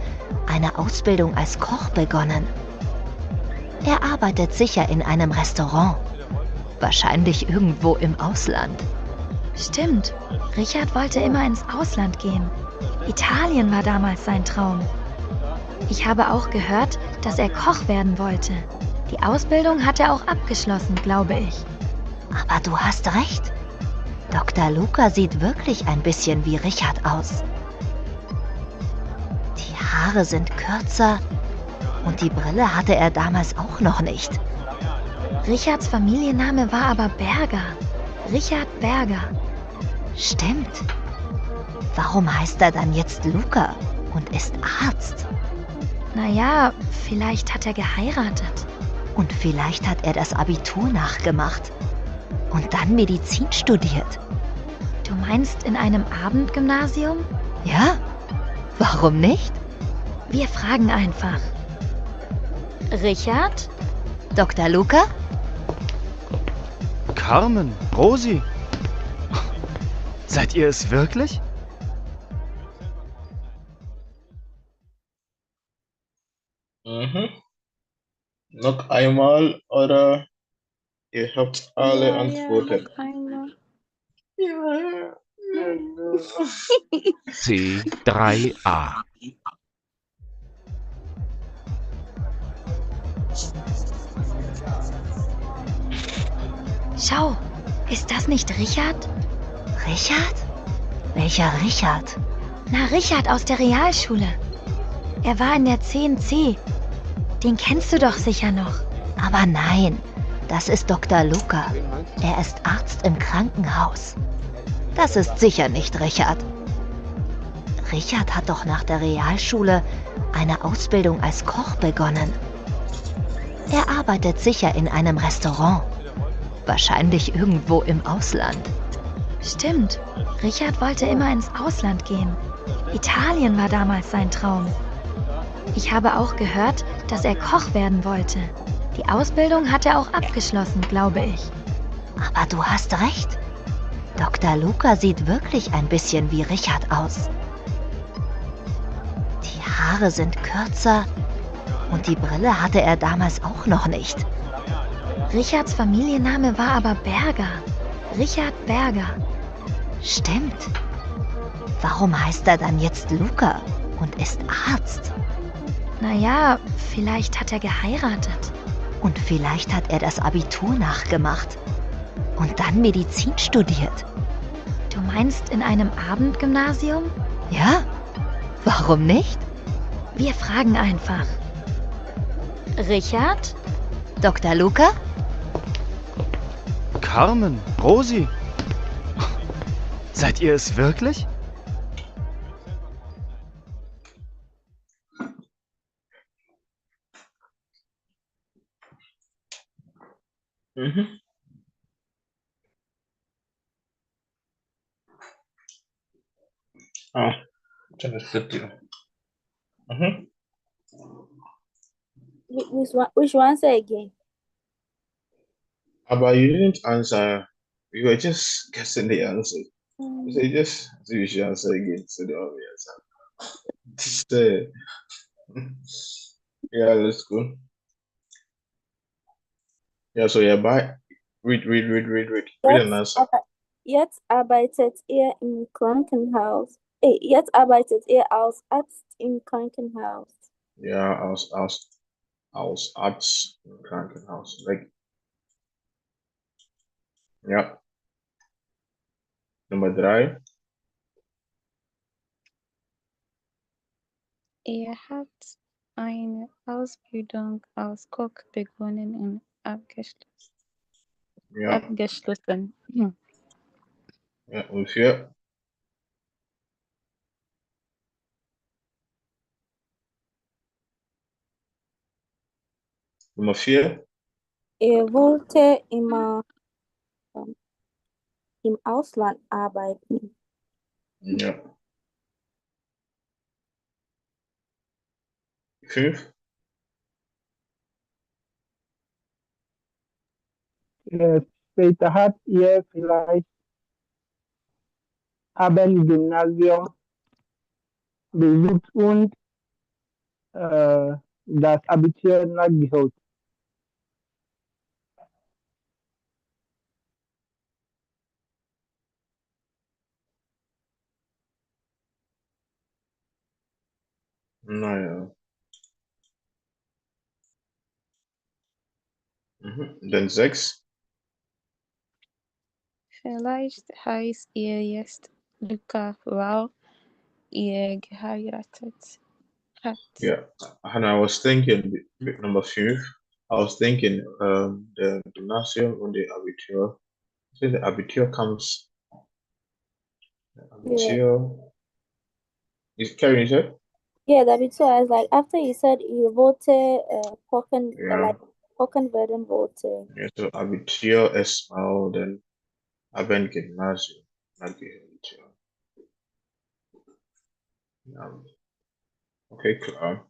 [SPEAKER 7] eine Ausbildung als Koch begonnen. Er arbeitet sicher in einem Restaurant. Wahrscheinlich irgendwo im Ausland. Stimmt, Richard wollte immer ins Ausland gehen. Italien war damals sein Traum. Ich habe auch gehört, dass er Koch werden wollte. Die Ausbildung hat er auch abgeschlossen, glaube ich. Aber du hast recht. Dr. Luca sieht wirklich ein bisschen wie Richard aus. Die Haare sind kürzer und die Brille hatte er damals auch noch nicht. Richards Familienname war aber Berger. Richard Berger. Stimmt. Warum heißt er dann jetzt Luca und ist Arzt? Naja, vielleicht hat er geheiratet. Und vielleicht hat er das Abitur nachgemacht. Und dann Medizin studiert. Du meinst in einem Abendgymnasium? Ja. Warum nicht? Wir fragen einfach. Richard? Dr. Luca?
[SPEAKER 3] Carmen, Rosi. Seid ihr es wirklich?
[SPEAKER 1] Noch einmal oder ihr habt alle Antworten.
[SPEAKER 4] Noch einmal.
[SPEAKER 1] Ja.
[SPEAKER 3] C3a.
[SPEAKER 7] Schau, ist das nicht Richard? Richard? Welcher Richard? Na, Richard aus der Realschule. Er war in der 10c. Den kennst du doch sicher noch. Aber nein, das ist Dr. Luca. Er ist Arzt im Krankenhaus. Das ist sicher nicht Richard. Richard hat doch nach der Realschule eine Ausbildung als Koch begonnen. Er arbeitet sicher in einem Restaurant. Wahrscheinlich irgendwo im Ausland. Stimmt, Richard wollte immer ins Ausland gehen. Italien war damals sein Traum. Ich habe auch gehört, dass er Koch werden wollte. Die Ausbildung hat er auch abgeschlossen, glaube ich. Aber du hast recht. Dr. Luca sieht wirklich ein bisschen wie Richard aus. Die Haare sind kürzer und die Brille hatte er damals auch noch nicht. Richards Familienname war aber Berger. Richard Berger. Stimmt. Warum heißt er dann jetzt Luca und ist Arzt? Naja, vielleicht hat er geheiratet. Und vielleicht hat er das Abitur nachgemacht und dann Medizin studiert. Du meinst in einem Abendgymnasium? Ja, warum nicht? Wir fragen einfach. Richard? Dr. Luca?
[SPEAKER 3] Carmen, Rosi. Seid ihr es wirklich?
[SPEAKER 1] Mhm. Oh, das ist Video. Mhm.
[SPEAKER 2] Which one say again?
[SPEAKER 1] But you didn't answer. You were just guessing the answer. You say just so you should answer again. So the obvious answer. Yeah, that's good. Yeah, so yeah, bye. Read. Read an answer.
[SPEAKER 2] Jetzt arbeitet er im Krankenhaus. Jetzt arbeitet er als Arzt im Krankenhaus.
[SPEAKER 1] Ja, als Arzt im Krankenhaus. Like, ja. Nummer 3.
[SPEAKER 4] Er hat eine Ausbildung als Koch begonnen und abgeschlossen.
[SPEAKER 1] Ja.
[SPEAKER 4] Abgeschlossen.
[SPEAKER 1] Ja, und 4. Nummer 4.
[SPEAKER 2] Er wollte immer im Ausland arbeiten.
[SPEAKER 1] Ja. 5.
[SPEAKER 6] Später hat er vielleicht Abendgymnasium besucht und das Abitur nachgeholt.
[SPEAKER 1] Naja. Dann 6.
[SPEAKER 4] Vielleicht heißt er jetzt Luca, weil er geheiratet hat.
[SPEAKER 1] Yeah. And I was thinking, number 5. I was thinking the Gymnasium und the Abitur. So the Abitur comes. Abitur. Is Karen, you said?
[SPEAKER 2] Yeah, that be too. I was like, after he said he voted
[SPEAKER 1] Yeah.
[SPEAKER 2] Kochen werden vote.
[SPEAKER 1] Yeah, so Abitur erstmal, dann Abendgymnasium. Not the Abitur. Okay, klar.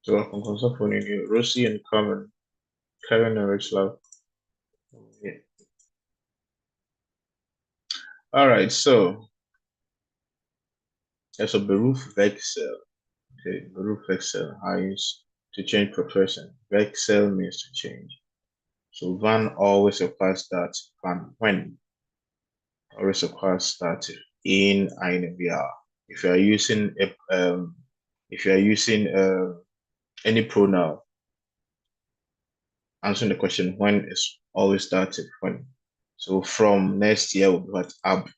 [SPEAKER 1] So, kung sa po ninyo, Rosie and Karen and Rachel. Yeah. All right, so there's a Beruf Wechsel. Okay, Beruf Wechsel means to change profession. Wechsel means to change. So van always requires that. Van when always requires that in einem Jahr. If you are using any pronoun, answering the question when is always started when. So from next year will be what ab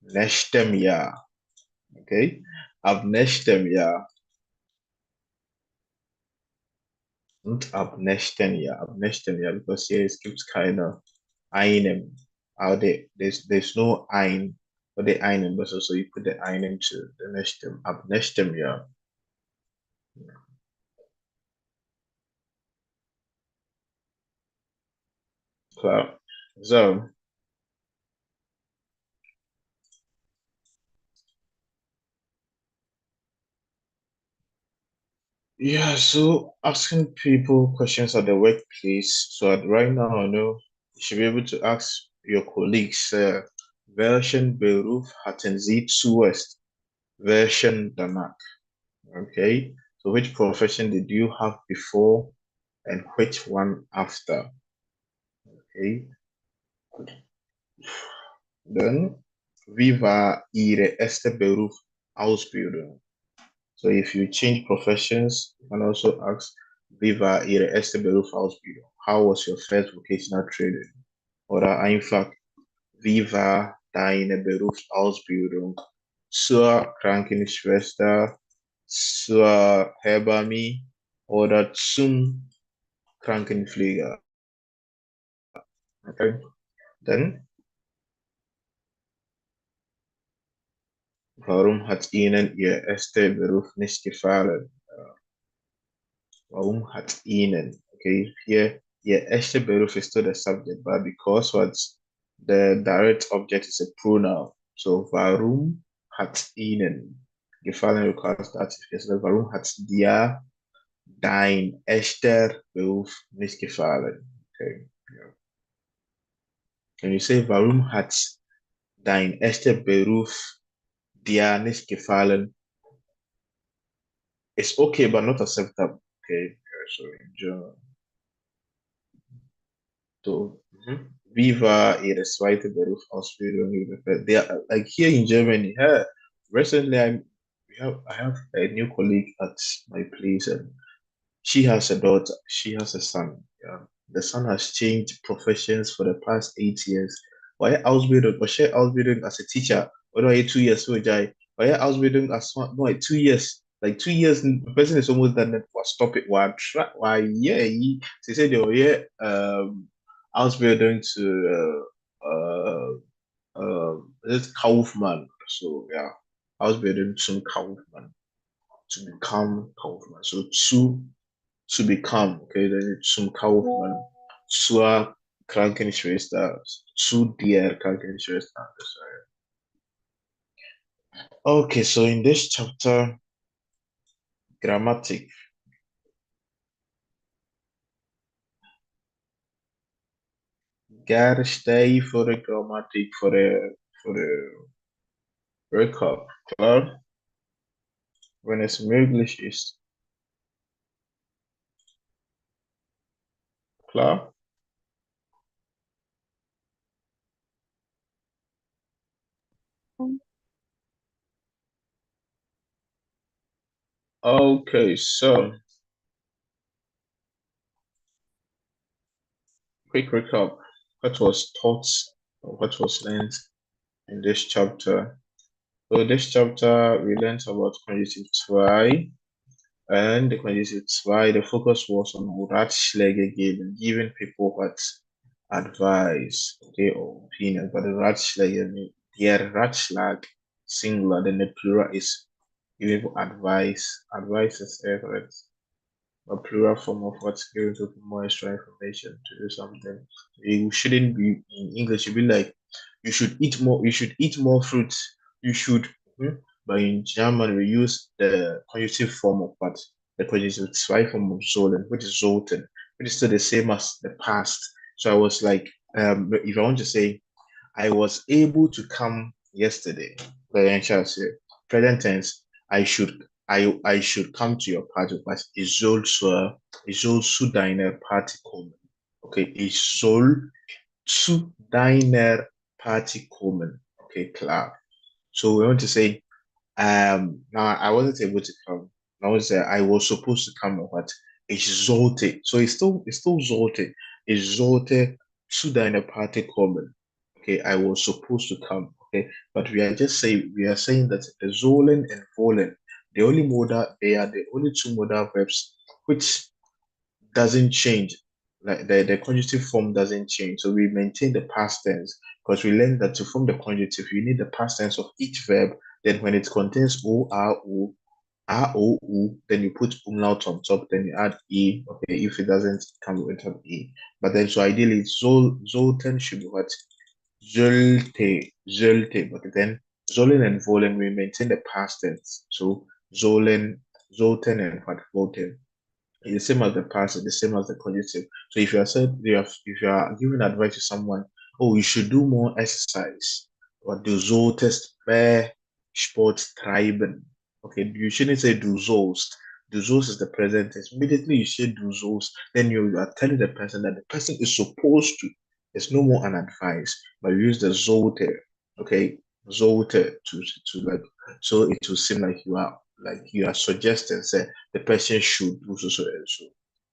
[SPEAKER 1] nächstem Jahr. Okay, ab nächstem Jahr und ab nächsten Jahr, because hier es gibt keine einem. There's no ein for the einem, but also you put the einem to the next ab nestem, yeah. Klar. So, yeah, so asking people questions at the workplace. So right now, I know you should be able to ask your colleagues, welchen Beruf hatten Sie zuerst? Welchen danach? Okay. So which profession did you have before and which one after? Okay. Then, wie war Ihre erste Berufsausbildung? So if you change professions, you can also ask, wie war Ihre erste Berufsausbildung? How was your first vocational training? Oder einfach, wie war deine Berufsausbildung zur Krankenschwester, zur Hebamme oder zum Krankenpfleger? Okay, dann, warum hat Ihnen Ihr erster Beruf nicht gefallen? Warum hat Ihnen? Okay, here, Ihr erster Beruf is still the subject, but because what's the direct object is a pronoun. So, warum hat Ihnen gefallen requires that is warum hat dir dein erster Beruf nicht gefallen? Okay, yeah. Can you say, warum hat dein erster Beruf dir nicht gefallen? It's okay, but not acceptable. Okay, so in German. So, wie war Ihre zweite Berufsausbildung? Like here in Germany, recently I have a new colleague at my place, and she has a daughter, she has a son. Yeah. The son has changed professions for the past 8 years. Why Ausbildung? Was she Ausbildung as a teacher? Or no, 2 years, so Jai. Why Ausbildung as one? No, 2 years. Like 2 years, the person is almost done. For stop it. Why try? Why yeah? She said, oh yeah. Ausbildung to it's Kaufmann. So yeah, Ausbildung zum Kaufmann to become Kaufmann. So to become, okay, then it's zum Kaufmann, zur Krankenschwester, zu der Krankenschwester. Okay, so in this chapter, grammatic. Stay for the grammatic for the recap. Klar, wenn es möglich ist. Klar. Okay, so quick recap. What was taught or what was learned in this chapter? So this chapter we learned about conjunctive zwei, and the conjunctive zwei, the focus was on Ratschläge giving people what advice, okay, or opinion. But the Ratschläge, der Ratschlag singular, then the plural is giving people advice. Advice is favorite. A plural form of what's given to more extra information to do something. You shouldn't be in English, you'd be like, you should eat more fruits. You should, but in German we use the conjunctive form of what? The conjunctive zwei form of sollen, which is sollten, which is still the same as the past. So I was like, if I want to say I was able to come yesterday, the shall say present tense, I should come to your party, but is also deiner Party kommen. Okay, ich soll zu deiner Party kommen. Okay, klar. So we want to say, now I wasn't able to come. Now I was supposed to come, but ich sollte. So it's still sollte. Ich sollte zu deiner Party kommen. Okay, I was supposed to come. Okay, but we are saying that the sollen and wollen, they are the only two modal verbs which doesn't change. like the conjunctive form doesn't change. So we maintain the past tense because we learned that to form the conjunctive, you need the past tense of each verb. Then when it contains O, R, O, R, O, U, then you put umlaut on top, then you add E, okay, if it doesn't come with an E. But then, so ideally, Zolten should be what? Zulte. But then, Zollen and Volen, we maintain the past tense. So, Zollen, Zolten, and what? Volten. It's the same as the past, it's the same as the conjunctive. So if you are said if you are giving advice to someone, oh, you should do more exercise, or du solltest mehr Sport treiben. Okay, you shouldn't say du sollst. Du sollst is the present tense. Immediately you say du sollst, then you are telling the person that the person is supposed to. It's no more an advice, but you use the sollte. Okay, sollte to like, so it will seem like you are suggesting say the person should do so and so.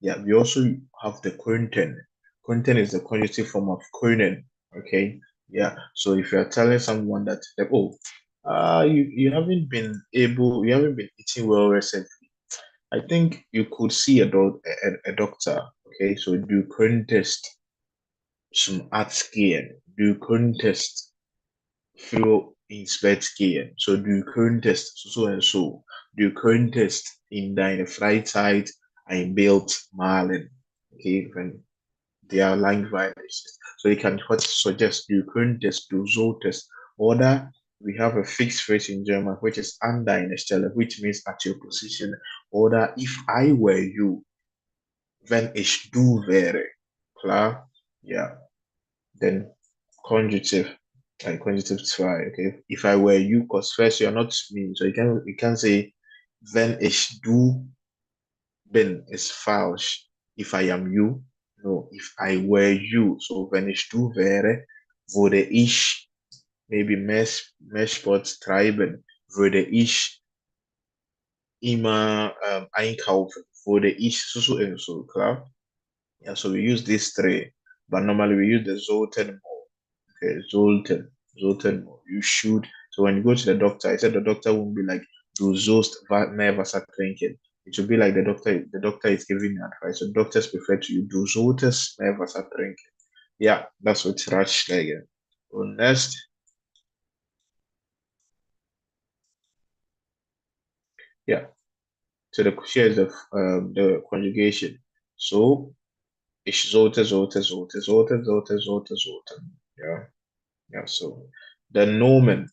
[SPEAKER 1] Yeah, we also have the könnten. Könnten is the conjunctive form of können. Okay, yeah. So if you are telling someone that, like, oh, you haven't been eating well recently. I think you could see a doctor. Okay, so du könntest zum Arzt gehen. Du könntest für ins Bett gehen. So du könntest so und so. Du könntest in deiner Freizeit ein Bild malen. Okay, wenn der langweilig ist. So you can what suggest du könntest, du solltest. Oder we have a fixed phrase in German which is an deiner Stelle, which means at your position. Oder if I were you, wenn ich du wäre. Klar? Ja. Then conjunctive, like conjunctive try. Okay, if I were you, because first you're not me, so you can say wenn ich du bin is falsch. If I am you, no. If I were you, so wenn ich du wäre, würde ich maybe mehr Sport treiben, würde ich immer einkaufen, würde ich so and so, klar? Yeah, so we use these three, but normally we use the sollten more. Okay, sollten more. You should. So when you go to the doctor, I said the doctor won't be like, du sollst mehr Wasser trinken. It should be like the doctor is giving you advice. So doctors prefer to you, du solltest mehr Wasser trinken. Yeah, that's what Ratschläge. Und next, yeah. So here's the conjugation. So ich sollte. Yeah, yeah. So the nomen.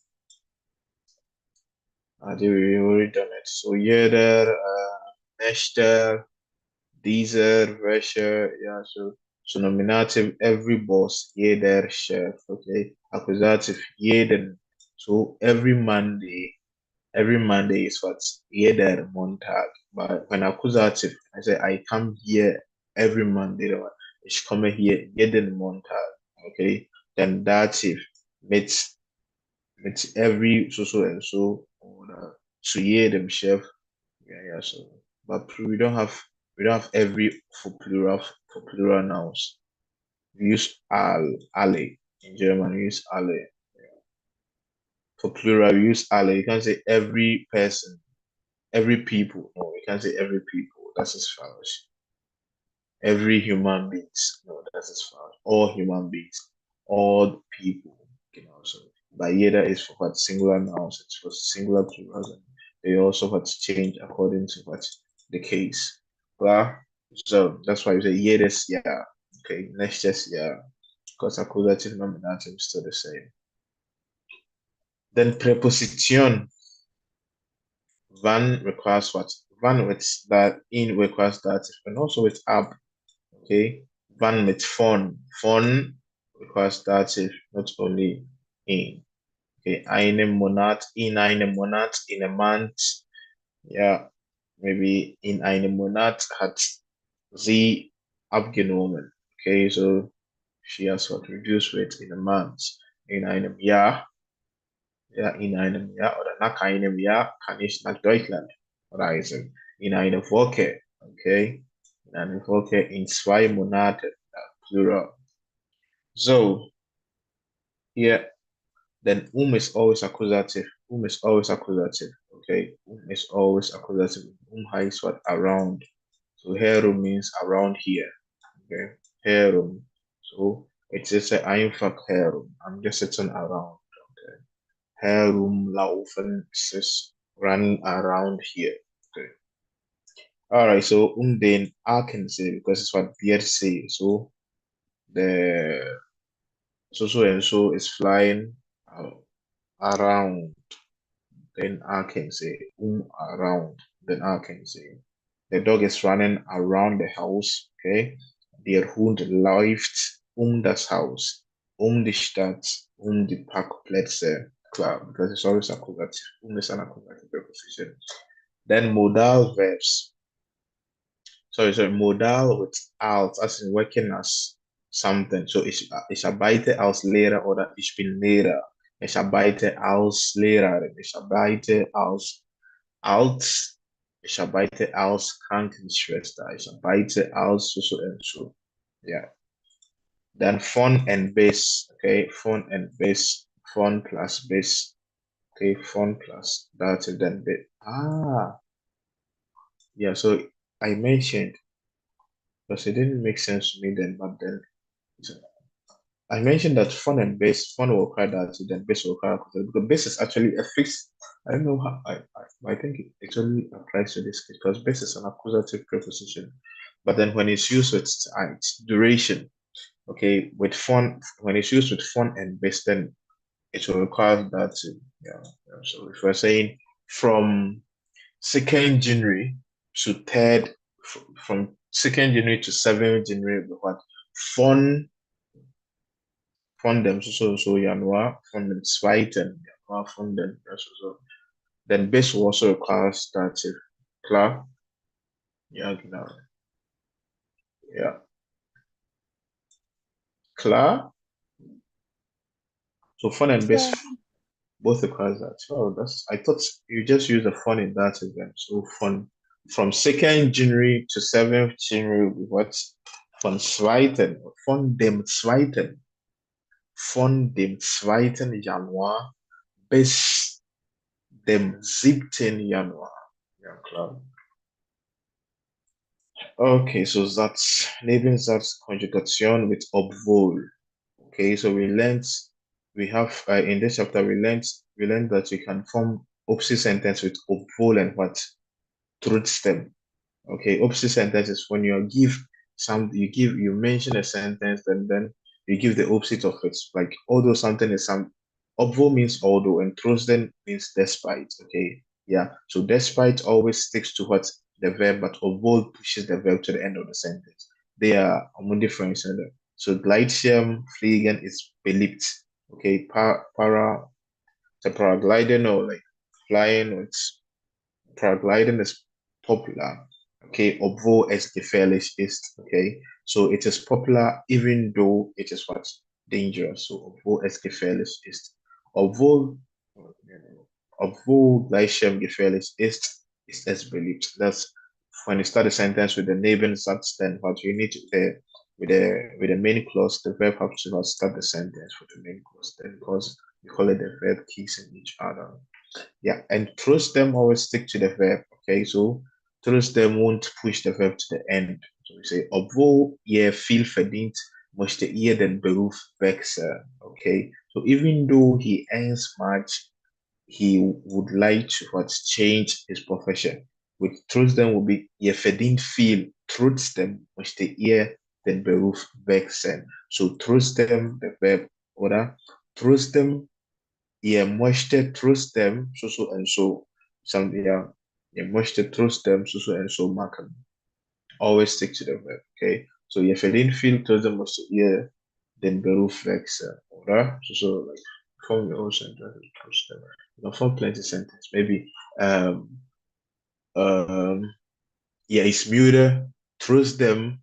[SPEAKER 1] I think we already done it. So jeder, nächster, dieser, welcher, yeah. So nominative, every boss, jeder chef. Okay. Accusative, jeden. So every Monday is what? Jeder Montag. But when accusative, I say I come here every Monday. Ich komme hier jeden Montag. Okay. Then dative, mit every so and so, or zu jedem chef. Yeah. So, but we don't have every for plural nouns. We use alle in German. We use alle. Yeah. For plural, we use alle. You can't say every person, every people. No, you can't say every people. That's as far as every human beings. No, that's as far as all human beings, all people. So but jeder is for what singular nouns, it's for singular plurals, and they also have to change according to what the case. Klar? So that's why we say jedes yeah. Okay, nächstes yeah. Because accusative nominative is still the same. Then preposition. Van requires what? Van with that, in requires dative, and also with ab. Okay, van with von. Von requires dative, not only in. Okay, einem Monat, in einem Monat, in a month. Yeah, maybe in einem Monat hat sie abgenommen. Okay, so she has what reduced weight in a month. In einem Jahr, ja, in einem Jahr oder nach einem Jahr kann ich nach Deutschland reisen. In einer Woche, okay, in einer Woche, in 2 Monaten, plural. So, here, then is always accusative. Is always accusative. Okay, is always accusative. Heißt what? Around. So hero means around here. Okay. Herum. So it is einfach herum. I'm just sitting around. Okay. Herumlaufen is running around here. Okay. All right. So den I can say because it's what Beard say. So the so and so is flying around. Then I can say around. Then I can say the dog is running around the house. Okay. Der Hund läuft das Haus, die Stadt, die Parkplätze. Klar, because it's always accusative. Is an accusative preposition. Then modal verbs. Sorry, modal with als, as in working as something. So ich arbeite als Lehrer oder ich bin Lehrer. Ich arbeite als Lehrerin. Ich arbeite als, ich arbeite als Krankenschwester. Ich arbeite als so and so. Yeah. Then fun and base. Okay, fun and base. Fun plus base. Okay, fun plus that and then base. Yeah. So I mentioned because it didn't make sense to me then, but then so I mentioned that fun will require that, then base will require accusative, because base is actually a fixed. I don't know how I think it actually applies to this case because base is an accusative preposition, but then when it's used with its duration, okay, with fun, when it's used with fun and base, then it will require that. Yeah, yeah. So if we're saying from second January to third, from second January to 7th January, we what fun von dem so Januar, von dem 2. Januar, von dem so. Then base will also require stative. Klar? Ja, genau. Yeah. Klar? So fun and base both requires that. Oh, I thought you just use the fun in that event. So fun from 2nd January to 7th January will be what? Von 2. Von dem 2. Januar bis dem 7. Januar. Ja, klar. Okay, so that's Nebensatzkonjugation conjugation with obwohl. Okay, so we have in this chapter we learned that we can form opposite sentence with obwohl and what truth stem. Okay, opposite sentence is when you mention a sentence and then you give the opposite of it. Like although something is obwohl means although and truth then means despite. Okay, yeah. So despite always sticks to what the verb, but obwohl pushes the verb to the end of the sentence. They are different. So Gleitschirm fliegen is beliebt. Okay, paragliding or like flying with paragliding is popular. Okay, obwohl es gefährlich ist. Okay, so it is popular even though it is what dangerous. So obwohl es gefährlich ist. Obwohl Gleichem gefährlich ist es beliebt. That's when you start a sentence with the Nebensatz, then what you need to with the main clause, the verb have to start the sentence with the main clause. Then because we call it the verb kissing each other. Yeah, and trust them always stick to the verb. Okay, so trust them won't push the verb to the end. So we say, obwohl ihr viel verdient, möchte ihr den Beruf wechseln. Okay, so even though he earns much, he would like to what change his profession. With trotzdem will be ihr verdient viel, trotzdem möchte ihr den Beruf wechseln. So trotzdem, the verb, oder? Trotzdem, ihr möchtet trotzdem so and so. Some, yeah, ihr möchtet trotzdem so and so machen. Always stick to the verb, okay? So ihr verdient viel, trotzdem möchte ihr den Beruf wechseln, oder? So like, form your own sentence, trotzdem. You can form plenty sentence. Maybe, er ist müde, trotzdem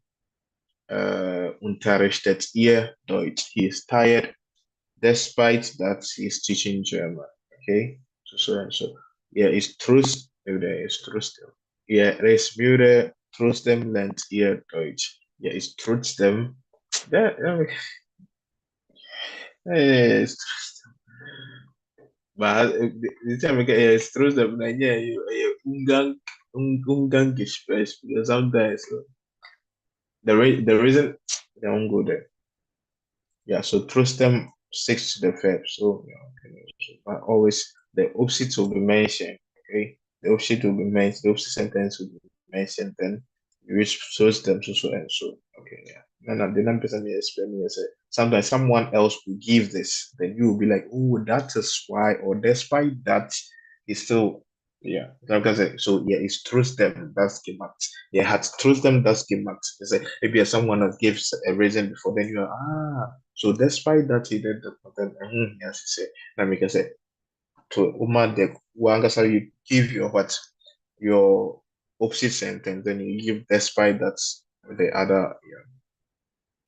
[SPEAKER 1] unterrichtet ihr Deutsch. He is tired, despite that he is teaching German. Okay, so and so. Er ist trotzdem. Er ist müde, trotzdem lernt ihr Deutsch. Er ist trotzdem. Er ist But the time I get it's true that Umgang Gespräch because sometimes the reason They won't go there. Yeah, so trostem sticks to the verb. So, but always the opposite will be mentioned. Okay, the opposite will be mentioned. The opposite sentence will be mentioned. Then which shows them so and so. Okay, yeah. No, the number person explaining is sometimes someone else will give this. Then you will be like, oh, that is why, or despite that, it's still. Yeah, like I said, so yeah, it's trust them. That's gemacht. Yeah, had trust them. That's gemacht. It's like maybe someone that gives a reason before, then you are so despite that he did the content, yes, he said, let me say to woman the wangasa you give your what your opposite sentence, then you give despite that the other yeah.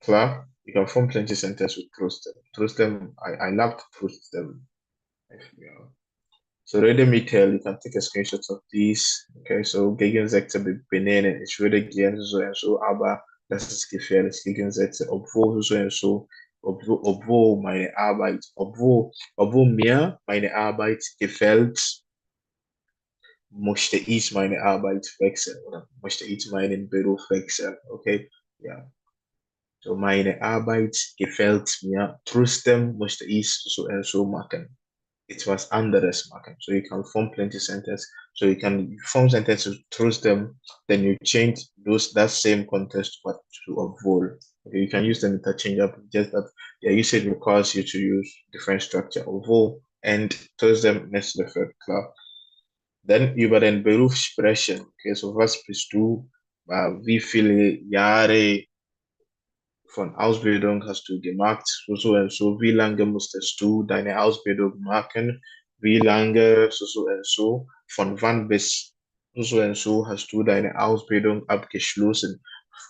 [SPEAKER 1] Clear? You can form plenty sentences with trust them. Trust them. I love to trust them. Yeah. So ready me tell you can take a screenshot of these. Okay, so Gegensätze benennen. Ich würde gerne so und so, aber das ist gefährlich. Gegensätze, obwohl so und so, obwohl meine Arbeit, obwohl mir meine Arbeit gefällt, möchte ich meine Arbeit wechseln oder möchte ich meinen Beruf wechseln. Okay, ja. So meine Arbeit gefällt mir, trotzdem möchte ich so und so machen. It was anderes machen. So you can form plenty sentence. So you can form sentences, trust them, then you change that same context but to avoid. Okay, you can use them interchangeably, just that their usage requires you to use different structure. Avoid and trust them next to the verb klar. Then über den Beruf sprechen. Okay, so was bist du? Wie viele Jahre von Ausbildung hast du gemacht? So und so. Wie lange musstest du deine Ausbildung machen? Wie lange so und so? Von wann bis so und so hast du deine Ausbildung abgeschlossen?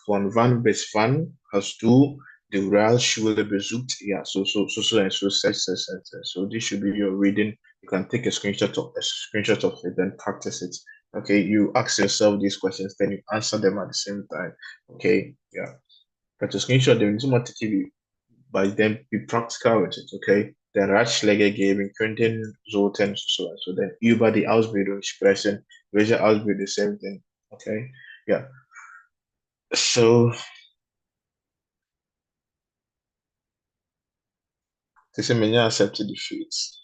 [SPEAKER 1] Von wann bis wann hast du die Realschule besucht? Yeah, so and so sentence. So this should be your reading. You can take a screenshot of it, then practice it. Okay, you ask yourself these questions, then you answer them at the same time. Okay, yeah. But to screenshot them, it's not TV, but then be practical with it, okay? Den Ratschläge könnten, sollten, so and so. Then über die Ausbildung sprechen, welche Ausbildung, the same thing, okay? Yeah. So, this is many accepted defeats.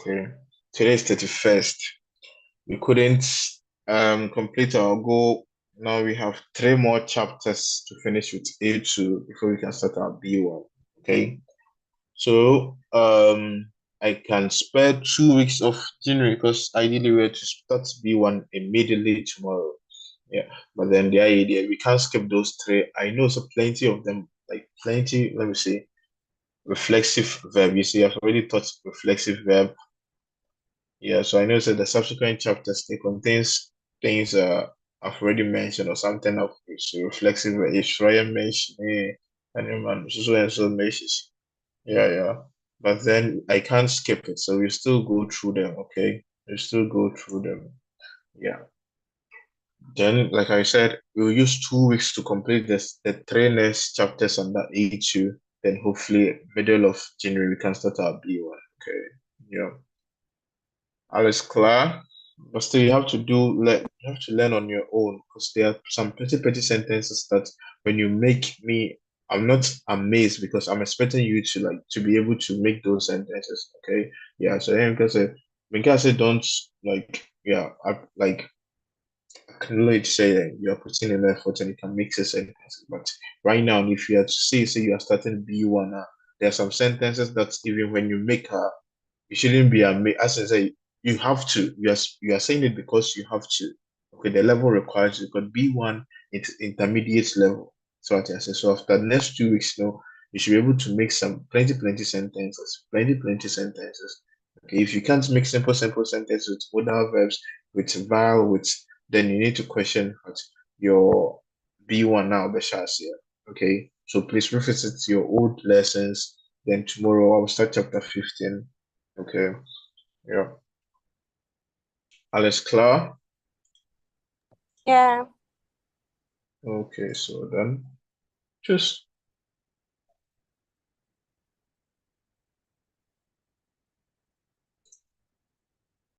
[SPEAKER 1] Okay. Today is 31st. We couldn't complete our goal. Now we have 3 more chapters to finish with A2 before we can start our B1. Okay. So I can spare 2 weeks of January because ideally we're to start B1 immediately tomorrow. Yeah, but then the idea we can't skip those 3. I know so plenty of them, like plenty, let me see, reflexive verb. You see, I've already taught reflexive verb. Yeah, so I know that the subsequent chapters they contains things I've already mentioned or something of which reflexive verb is Ryan mentioned, and so mentioned. Yeah. But then I can't skip it, so we still go through them, okay? We still go through them. Yeah. Then, like I said, we'll use 2 weeks to complete the 3 next chapters on that A2. Then hopefully middle of January we can start our B1. Okay. Yeah. Alles klar. But still you have to learn on your own because there are some pretty sentences that when you make me I'm not amazed because I'm expecting you to be able to make those sentences. Okay. Yeah. So then because I don't I acknowledge say that you are putting in effort and you can make the sentences. But right now, if you are to say you are starting B1, there are some sentences that even when you make you shouldn't be amazed. As I say, you have to. You are saying it because you have to. Okay, the level requires you. Because B1 it's intermediate level. So what I say. So after the next 2 weeks, you should be able to make some plenty sentences. Plenty sentences. Okay, if you can't make simple sentences with modal verbs, with vowel, with then you need to question what your B1 now, Beshas. Okay, so please revisit your old lessons. Then tomorrow I will start chapter 15. Okay, yeah. Alles klar?
[SPEAKER 2] Yeah.
[SPEAKER 1] Okay, so then just